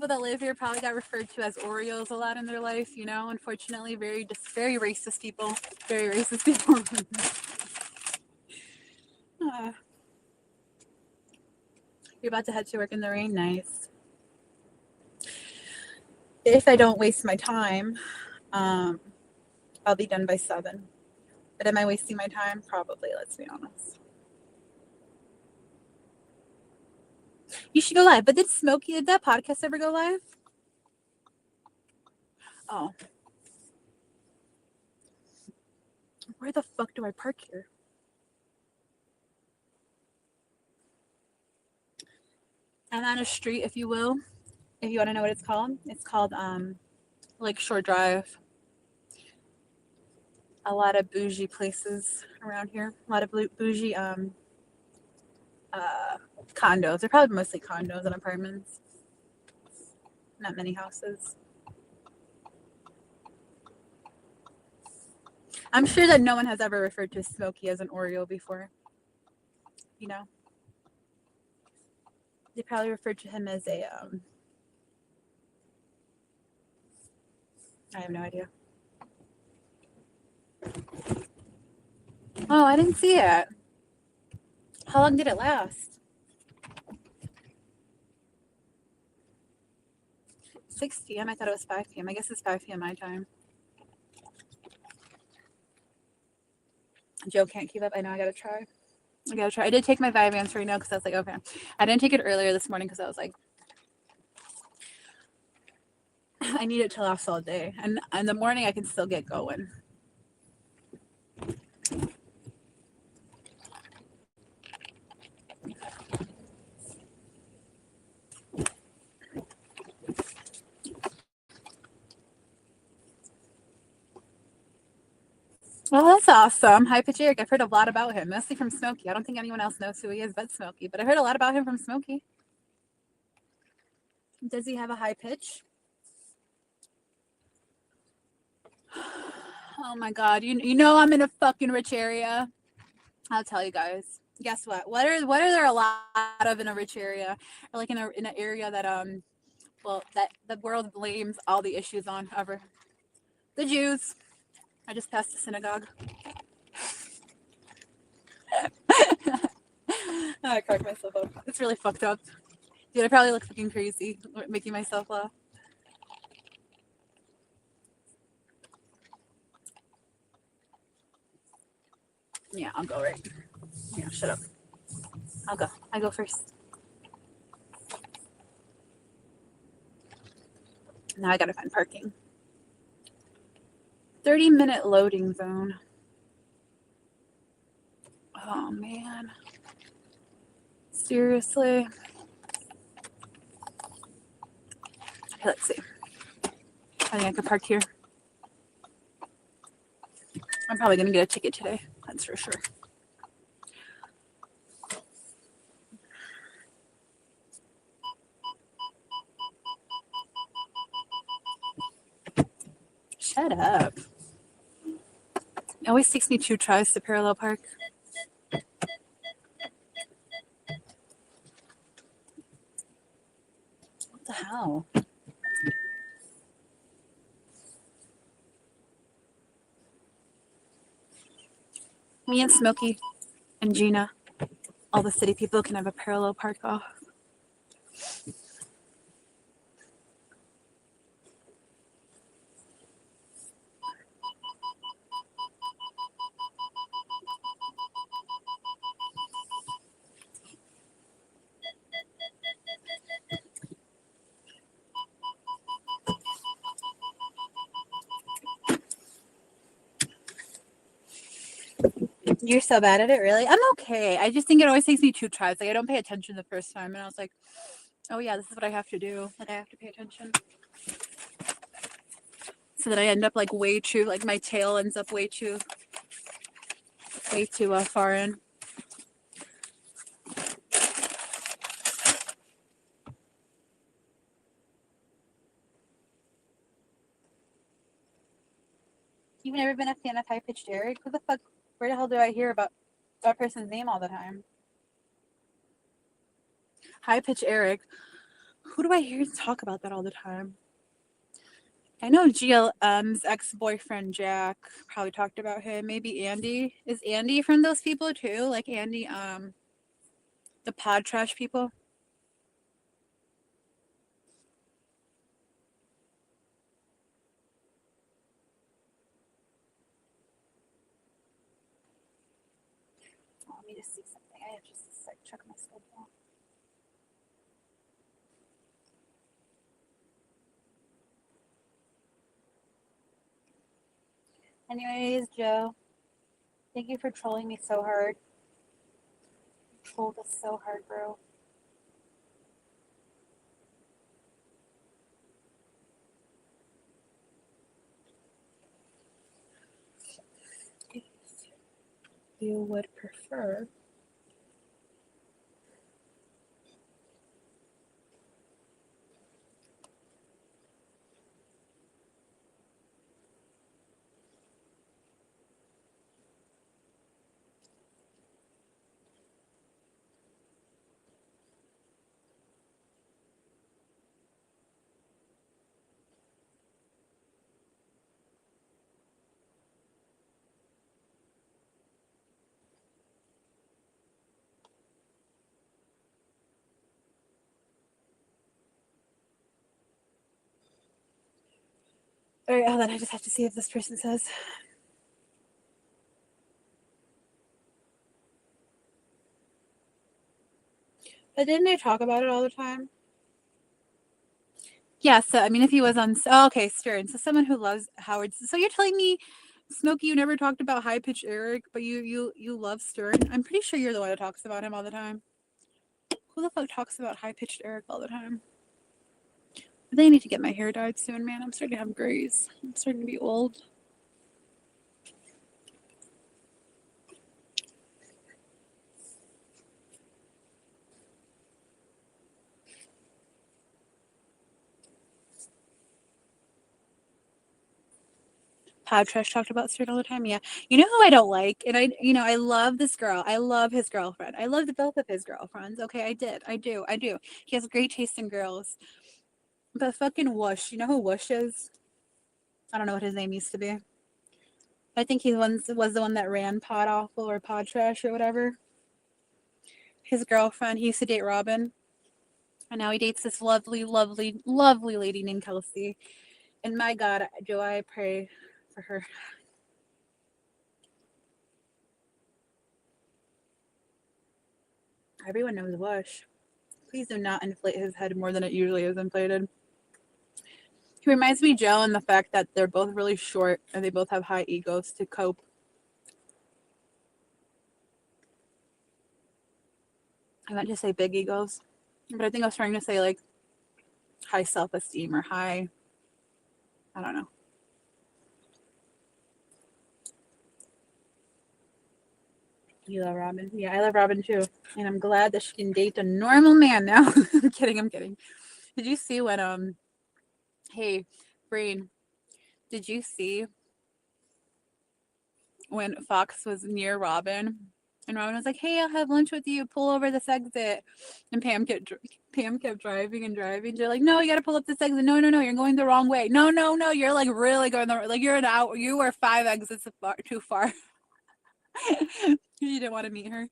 that live here probably got referred to as Oreos a lot in their life, you know, unfortunately, very racist people. Very racist people. You're about to head to work in the rain. Nice. If I don't waste my time, I'll be done by 7. But am I wasting my time? Probably, let's be honest. You should go live. But did that podcast ever go live? Oh. Where the fuck do I park here? I'm on a street, if you will, If you want to know what it's called Lakeshore Drive. A lot of bougie places around here. A lot of bougie condos. They're probably mostly condos and apartments. Not many houses. I'm sure that no one has ever referred to Smokey as an Oreo before. You know? They probably referred to him as a I have no idea. Oh, I didn't see it. How long did it last? 6 p.m. I thought it was 5 p.m. I guess it's 5 p.m. my time. Joe can't keep up. I know. I gotta try. I did take my Vyvanse right now because I was like, okay. I didn't take it earlier this morning because I was like, I need it to last all day. And in the morning, I can still get going. Well, that's awesome. Hi, Pitch Eric. I've heard a lot about him, mostly from Smokey. I don't think anyone else knows who he is but Smokey, but I heard a lot about him from Smokey. Does he have a high pitch? Oh my God. You know I'm in a fucking rich area. I'll tell you guys. Guess what? What are there a lot of in a rich area? Or like in an area that that the world blames all the issues on ever. The Jews. I just passed the synagogue. I cracked myself up. It's really fucked up. Dude, I probably look fucking crazy making myself laugh. Yeah, I'll go right. Yeah, shut up. I'll go. I go first. Now I gotta find parking. 30-minute loading zone. Oh man. Seriously. Okay, let's see. I think I could park here. I'm probably gonna get a ticket today. That's for sure. Shut up. It always takes me 2 tries to parallel park. What the hell? Me and Smokey and Gina, all the city people, can have a parallel park off. You're so bad at it, really? I'm okay. I just think it always takes me 2 tries. Like, I don't pay attention the first time. And I was like, oh, yeah, this is what I have to do. Like, I have to pay attention. So that I end up, like, way too, like, my tail ends up way too far in. You've never been a fan of High Pitched Eric? Who the fuck, where the hell do I hear about that person's name all the time? High Pitched Eric. Who do I hear talk about that all the time? I know GLM's ex-boyfriend Jack probably talked about him. Maybe Andy. Is Andy from those people too? Like Andy, the pod trash people? Oh, let me just see something. I have just a sec, check my schedule. Anyways, Joe, thank you for trolling me so hard. You trolled us so hard, bro. you would prefer. All right, hold on. I just have to see if this person says. But didn't they talk about it all the time? Yeah, so I mean, if he was on, oh, okay, Stern. So someone who loves Howard. So you're telling me, Smokey, you never talked about High Pitch Eric, but you love Stern. I'm pretty sure you're the one that talks about him all the time. Who the fuck talks about High Pitched Eric all the time? I think I need to get my hair dyed soon, man. I'm starting to have grays. I'm starting to be old. Pod Trash talked about Stern all the time. Yeah. You know who I don't like? And I love this girl. I love his girlfriend. I loved both of his girlfriends. Okay, I did. I do. He has great taste in girls. But fucking Whoosh. You know who Whoosh is? I don't know what his name used to be. I think he was the one that ran Pod Awful or Pod Trash or whatever. His girlfriend, he used to date Robin. And now he dates this lovely, lovely, lovely lady named Kelsey. And my God, do I pray for her. Everyone knows Whoosh. Please do not inflate his head more than it usually is inflated. He reminds me, Joe, and the fact that they're both really short and they both have high egos to cope. I meant to say big egos, but I think I was trying to say like high self-esteem or high, I don't know. You love Robin? Yeah, I love Robin too. And I'm glad that she can date a normal man now. I'm kidding. Did you see when hey, Brain, did you see when Fox was near Robin and Robin was like, "Hey, I'll have lunch with you. Pull over this exit." And Pam kept driving and driving. They're like, "No, you got to pull up this exit. No, you're going the wrong way. No, you're like really going like you're an hour. You were 5 exits too far." You didn't want to meet her.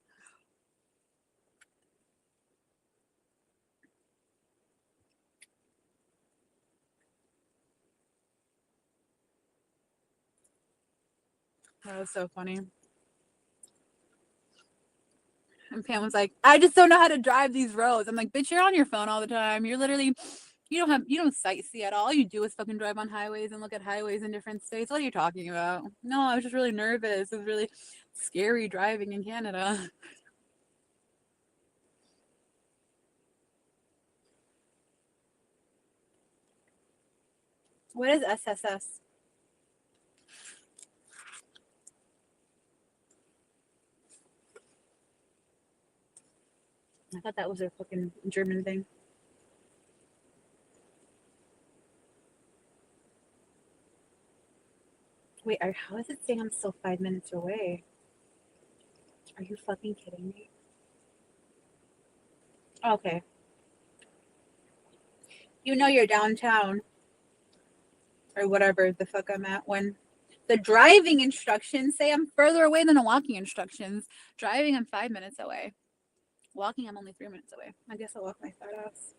That was so funny. And Pam was like, "I just don't know how to drive these roads." I'm like, "Bitch, you're on your phone all the time. You're literally, you don't sightsee at all. All you do is fucking drive on highways and look at highways in different states. What are you talking about?" "No, I was just really nervous. It was really scary driving in Canada." What is SSS? I thought that was a fucking German thing. Wait, how is it saying I'm still 5 minutes away? Are you fucking kidding me? Okay. You know you're downtown or whatever the fuck I'm at when the driving instructions say I'm further away than the walking instructions. Driving, I'm 5 minutes away. Walking, I'm only 3 minutes away. I guess I'll walk my fat ass.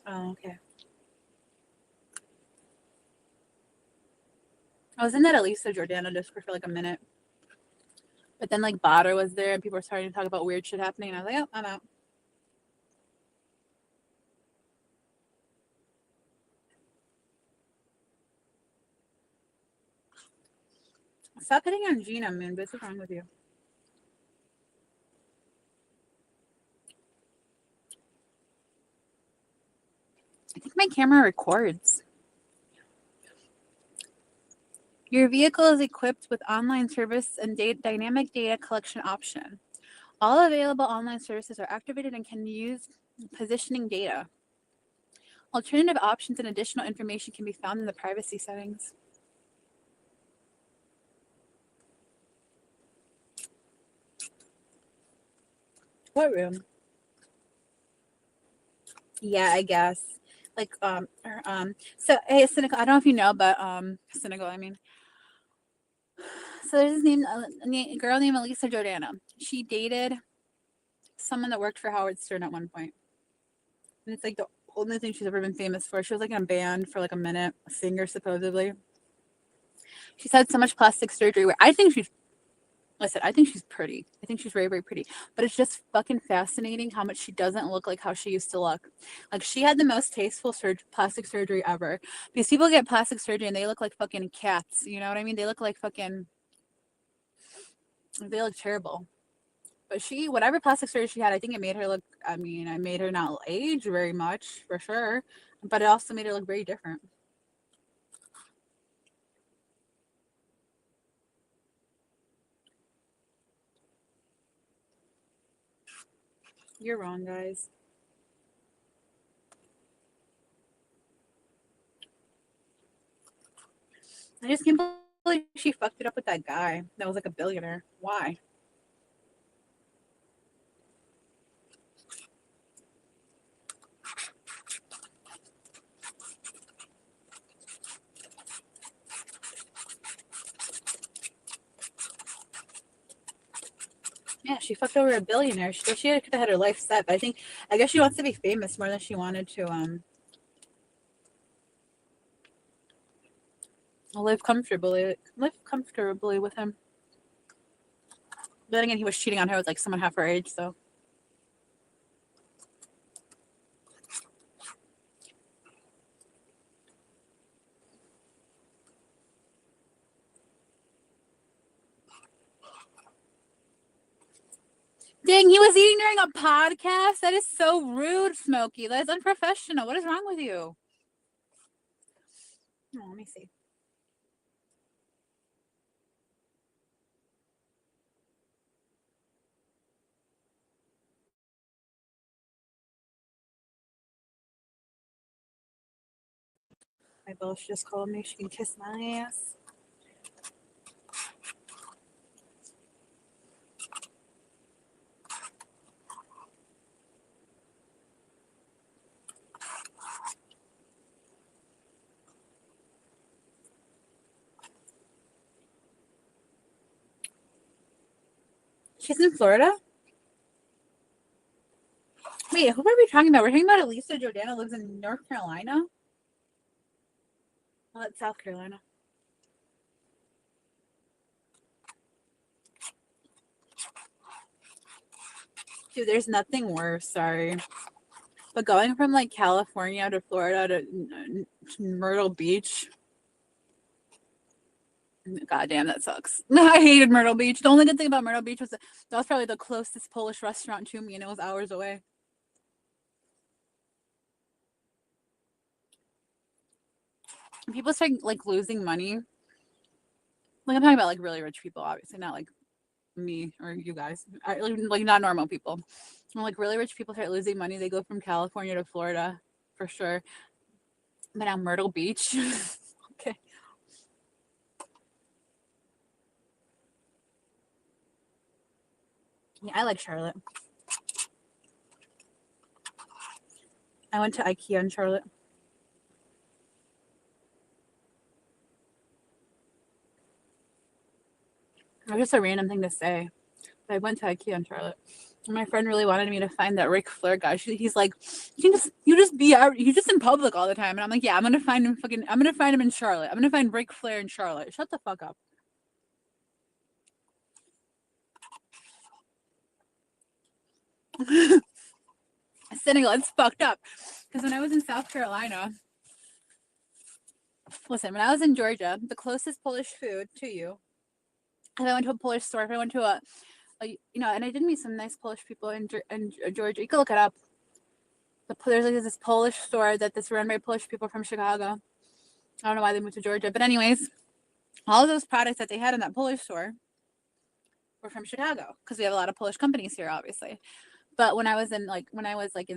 Oh, okay. I was in that Elisa Jordana Discord for like a minute. But then like Bader was there and people were starting to talk about weird shit happening. And I was like, "Oh, I'm out." Stop hitting on Gina, man. What's wrong with you? I think my camera records. Your vehicle is equipped with online service and dynamic data collection option. All available online services are activated and can use positioning data. Alternative options and additional information can be found in the privacy settings. What room? Yeah, I guess. Like, so hey, Cynical, I don't know if you know, but, Cynical, I mean. So there's this a girl named Elisa Jordana. She dated someone that worked for Howard Stern at one point. And it's like the only thing she's ever been famous for. She was like in a band for like a minute, a singer supposedly. She's had so much plastic surgery where I think she's pretty. I think she's very, very pretty. But it's just fucking fascinating how much she doesn't look like how she used to look. Like she had the most tasteful plastic surgery ever. Because people get plastic surgery and they look like fucking cats. You know what I mean? They look terrible. But whatever plastic surgery she had, I think it made her look, I made her not age very much, for sure. But it also made her look very different. You're wrong, guys. I just can't believe she fucked it up with that guy that was like a billionaire. Why? Yeah, she fucked over a billionaire. She could have had her life set, but I guess she wants to be famous more than she wanted to live comfortably with him. But then again, he was cheating on her with like someone half her age, so. Dang, he was eating during a podcast? That is so rude, Smokey. That is unprofessional. What is wrong with you? Oh, let me see. My boss just called me. She can kiss my ass. She's in Florida? Wait, who are we talking about? We're talking about Elisa Jordana lives in North Carolina? Oh, that's South Carolina. Dude, there's nothing worse, sorry. But going from like California to Florida to Myrtle Beach, god damn, that sucks. I hated Myrtle Beach. The only good thing about Myrtle Beach was that was probably the closest Polish restaurant to me, and it was hours away. And people start like losing money. Like I'm talking about like really rich people, obviously, not like me or you guys. Like not normal people. When like really rich people start losing money, they go from California to Florida for sure. But now Myrtle Beach. Okay. Yeah, I like Charlotte. I went to IKEA in Charlotte. It was just a random thing to say. But I went to IKEA in Charlotte. And my friend really wanted me to find that Ric Flair guy. He's like, you just be out. You're just in public all the time. And I'm like, yeah, I'm gonna find him. I'm gonna find him in Charlotte. I'm gonna find Ric Flair in Charlotte. Shut the fuck up. Senegal, it's fucked up. Because when I was in South Carolina, listen, when I was in Georgia, the closest Polish food to you, if I went to a Polish store, if I went to and I did meet some nice Polish people in Georgia. You can look it up. There's like this Polish store that's run by Polish people from Chicago. I don't know why they moved to Georgia, but anyways, All of those products that they had in that Polish store were from Chicago because we have a lot of Polish companies here, obviously. But when I was in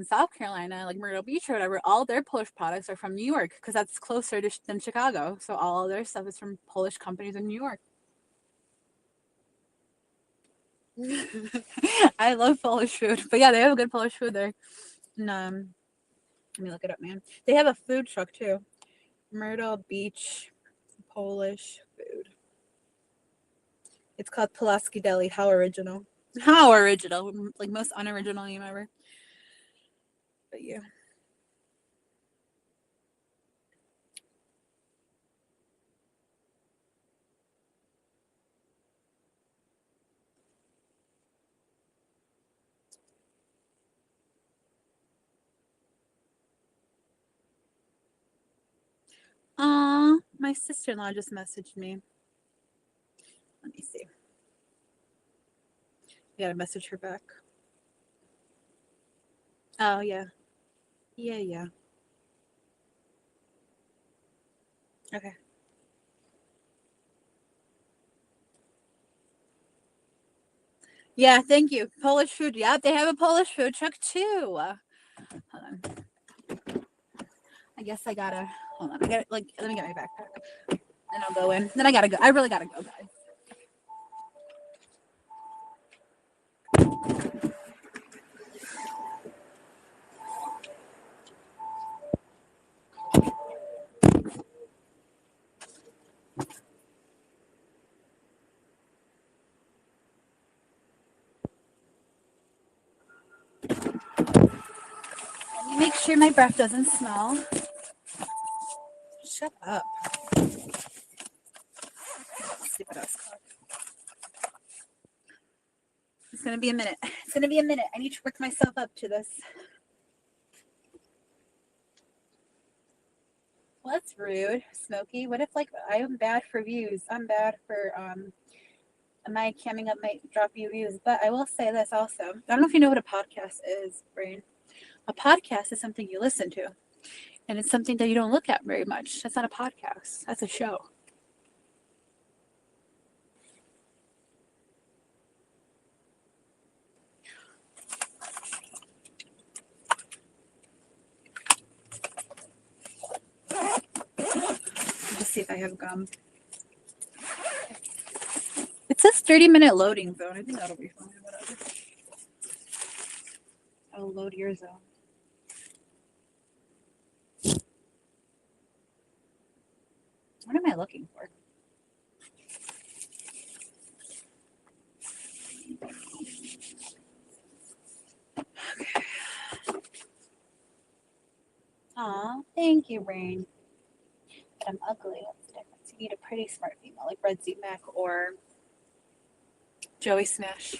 South Carolina, like Myrtle Beach or whatever, all their Polish products are from New York because that's closer than Chicago. So all of their stuff is from Polish companies in New York. I love Polish food, but yeah, they have good Polish food there. And, let me look it up, man. They have a food truck too. Myrtle Beach Polish food. It's called Pulaski Deli. How original. How original. Like most unoriginal name ever. But yeah. My sister-in-law just messaged me. Let me see. I gotta message her back. Oh yeah. Yeah. Okay. Yeah, thank you. Polish food. Yeah, they have a Polish food truck too. Hold on. I guess I gotta hold on. I gotta let me get my backpack. Then I'll go in. Then I gotta go. I really gotta go, guys. Let me make sure my breath doesn't smell. Shut up. Let's see what else. It's gonna be a minute. It's gonna be a minute. I need to work myself up to this. Well, that's rude, Smokey. What if like I'm bad for views? I'm bad for my camming up might drop you views. But I will say this also. I don't know if you know what a podcast is, Brain. A podcast is something you listen to. And it's something that you don't look at very much. That's not a podcast. That's a show. Let's see if I have gum. It says 30-minute loading zone. I think that'll be fine. Whatever. I'll load your zone. What am I looking for? Okay. Aw, thank you, Rain. But I'm ugly. What's the difference? You need a pretty smart female like Red Z Mac or Joey Smash.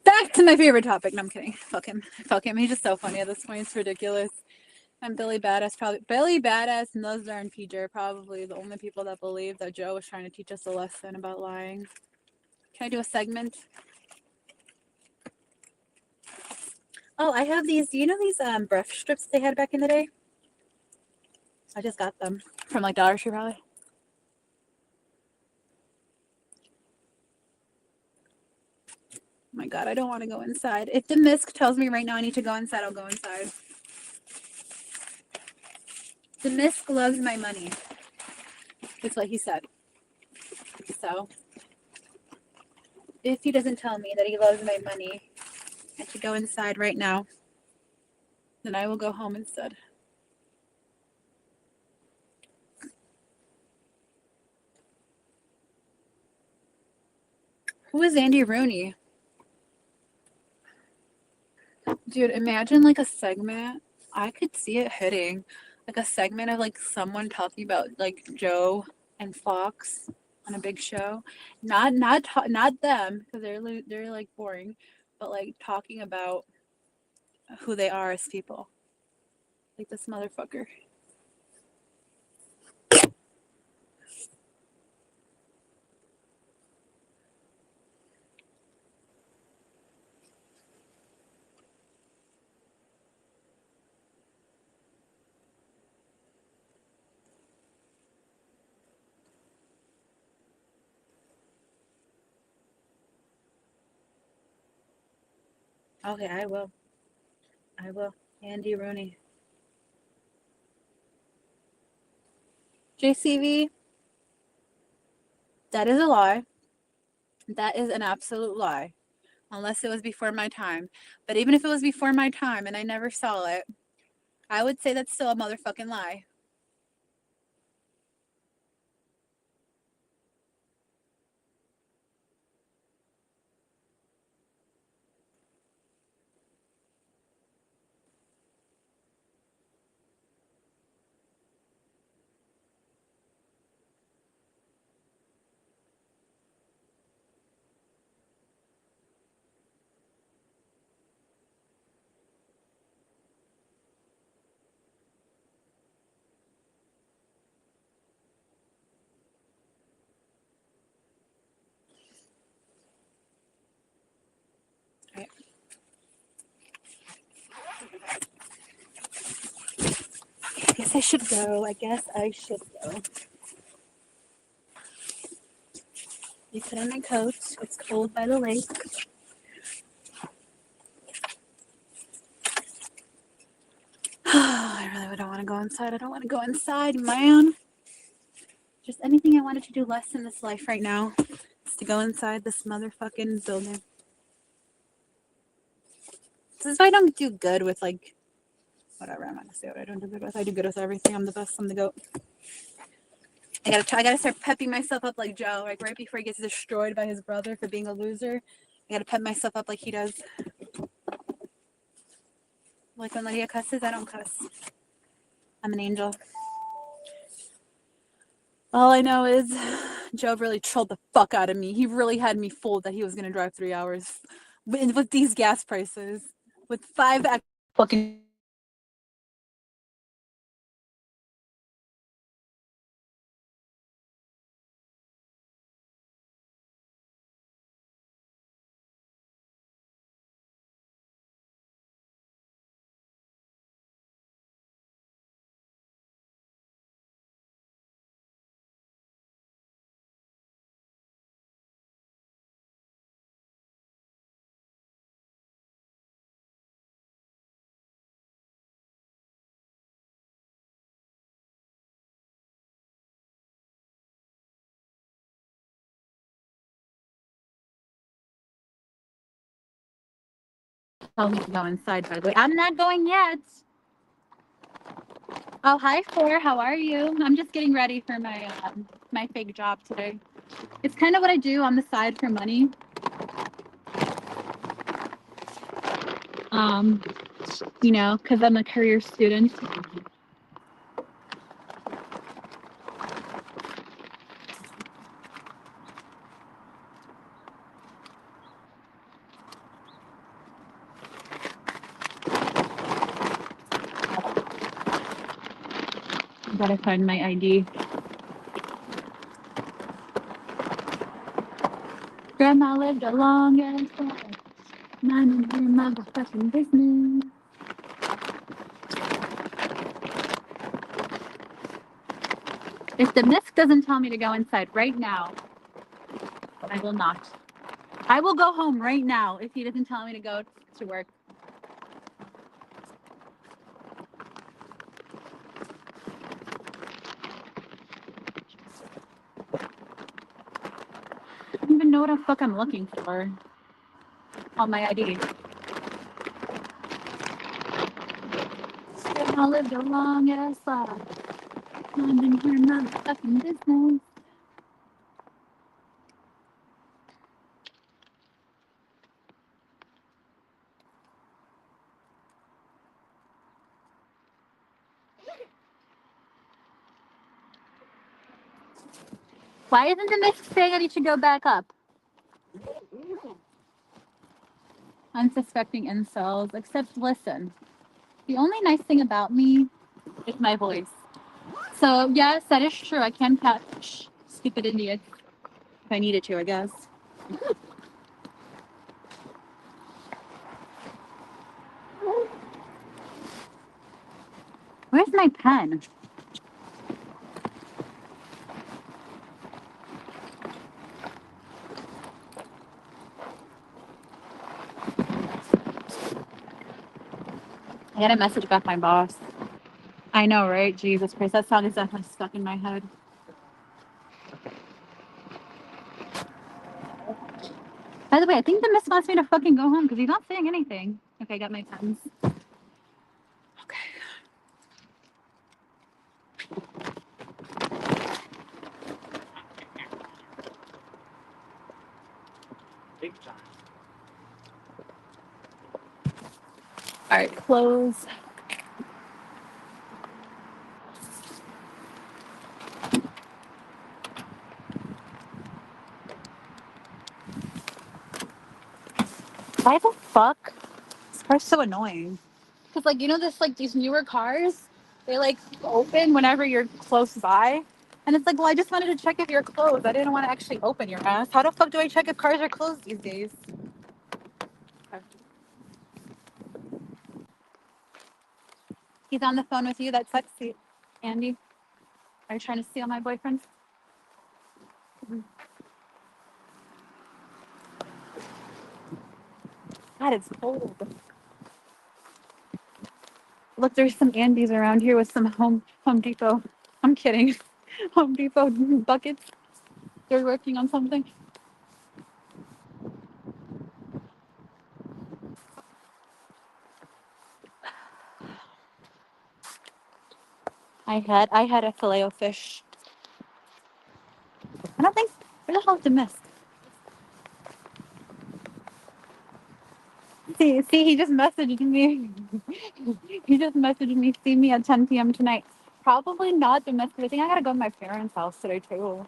Back to my favorite topic. No, I'm kidding. Fuck him. Fuck him. He's just so funny at this point. It's ridiculous. And Billy Badass and Nazar and PJ are probably the only people that believe that Joe was trying to teach us a lesson about lying. Can I do a segment? Oh, I have these. Do you know these breath strips they had back in the day? I just got them from like Dollar Tree probably. Oh my God, I don't want to go inside. If the misc tells me right now I need to go inside, I'll go inside. The misc loves my money. That's what he said. So, if he doesn't tell me that he loves my money and to go inside right now, then I will go home instead. Who is Andy Rooney? Dude, imagine like a segment. I could see it hitting. Like a segment of like someone talking about like Joe and Fox on a big show. Not them because they're like boring, but like talking about who they are as people. Like this motherfucker. Okay, I will. I will. Andy Rooney. JCV, that is a lie. That is an absolute lie. Unless it was before my time. But even if it was before my time and I never saw it, I would say that's still a motherfucking lie. Right. I guess I should go. You put on my coat. It's cold by the lake. I really don't want to go inside. I don't want to go inside, man. Just anything I wanted to do less in this life right now is to go inside this motherfucking building. This is why I don't do good with, like, whatever. I'm not gonna say what I don't do good with. I do good with everything. I'm the best. I'm the goat. I gotta start pepping myself up like Joe, like right before he gets destroyed by his brother for being a loser. I gotta pep myself up like he does. Like when Lydia cusses, I don't cuss. I'm an angel. All I know is Joe really trolled the fuck out of me. He really had me fooled that he was gonna drive 3 hours with these gas prices, with 5 fucking. Tell me to go inside, by the way. I'm not going yet. Oh, hi, Four. How are you? I'm just getting ready for my fake job today. It's kind of what I do on the side for money. You know, because I'm a career student. Gotta find my ID. Grandma lived a long ass life. Minding her motherfucking business. If the misc doesn't tell me to go inside right now, I will not. I will go home right now if he doesn't tell me to go to work. I don't even know what the fuck I'm looking for on my ID. Grandma lived a long ass life. Minding her motherfucking business. Why isn't the misc saying I need to go back up? Unsuspecting incels, except listen. The only nice thing about me is my voice. So yes, that is true. I can catch stupid idiots if I needed to, I guess. Where's my pen? I gotta message back my boss. I know, right? Jesus Christ, that song is definitely stuck in my head. By the way, I think the miss wants me to fucking go home because he's not saying anything. Okay, I got my pens. Okay. All right, close. Why the fuck? This car's so annoying. Cause like this like these newer cars, they like open whenever you're close by, and it's like, well, I just wanted to check if you're closed. I didn't want to actually open your ass. How the fuck do I check if cars are closed these days? Okay. He's on the phone with you. That's sexy, Andy. Are you trying to steal my boyfriend? God, it's cold. Look, there's some Andys around here with some Home Depot. I'm kidding. Home Depot buckets. They're working on something. I had a filet o fish. I don't think where the hell did miss? See, he just messaged me. He just messaged me. See me at 10 p.m. tonight. Probably not domestic. I think I gotta go to my parents' house today too.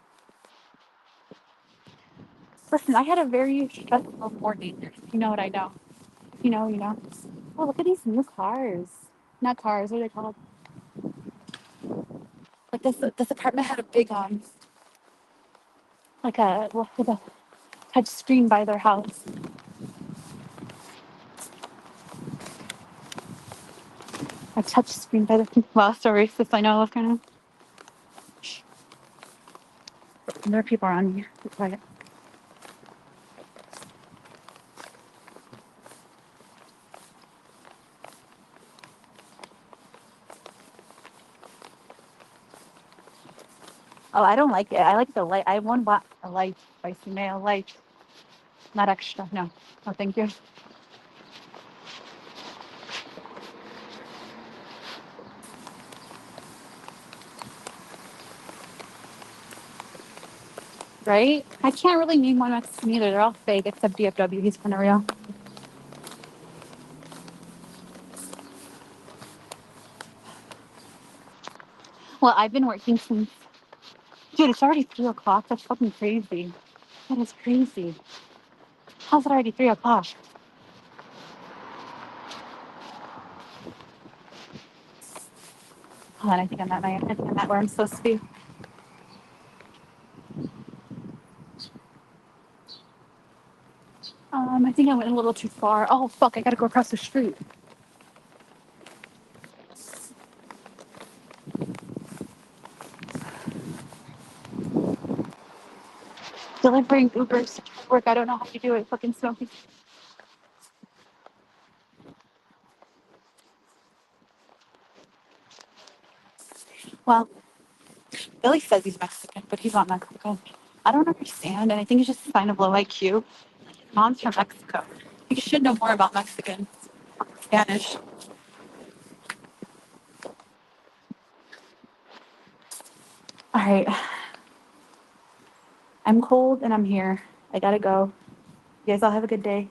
Listen, I had a very stressful morning. You know what I know. You know. Oh, look at these new cars. Not cars. What are they called? Like this apartment had a big like a with a touch screen by their house. A touch screen by the wow, so racist. I know. Kind of. There are people around me. Be quiet. Oh, I don't like it. I like the light. I want a light, spicy mayo light, not extra. No, no, thank you. Right? I can't really name one Mexican either. They're all fake except DFW. He's kind of real. Well, I've been working since. Dude, it's already 3 o'clock. That's fucking crazy. That is crazy. How's it already 3 o'clock? Hold on, I think I'm at where I'm supposed to be. I think I went a little too far. Oh fuck! I gotta go across the street. Delivering Ubers to work. I don't know how you do it. Fucking smoking. Well, Billy says he's Mexican, but he's not Mexican. I don't understand, and I think it's just a sign of low IQ. Mom's from Mexico. You should know more about Mexican Spanish. All right. I'm cold and I'm here. I gotta go. You guys all have a good day.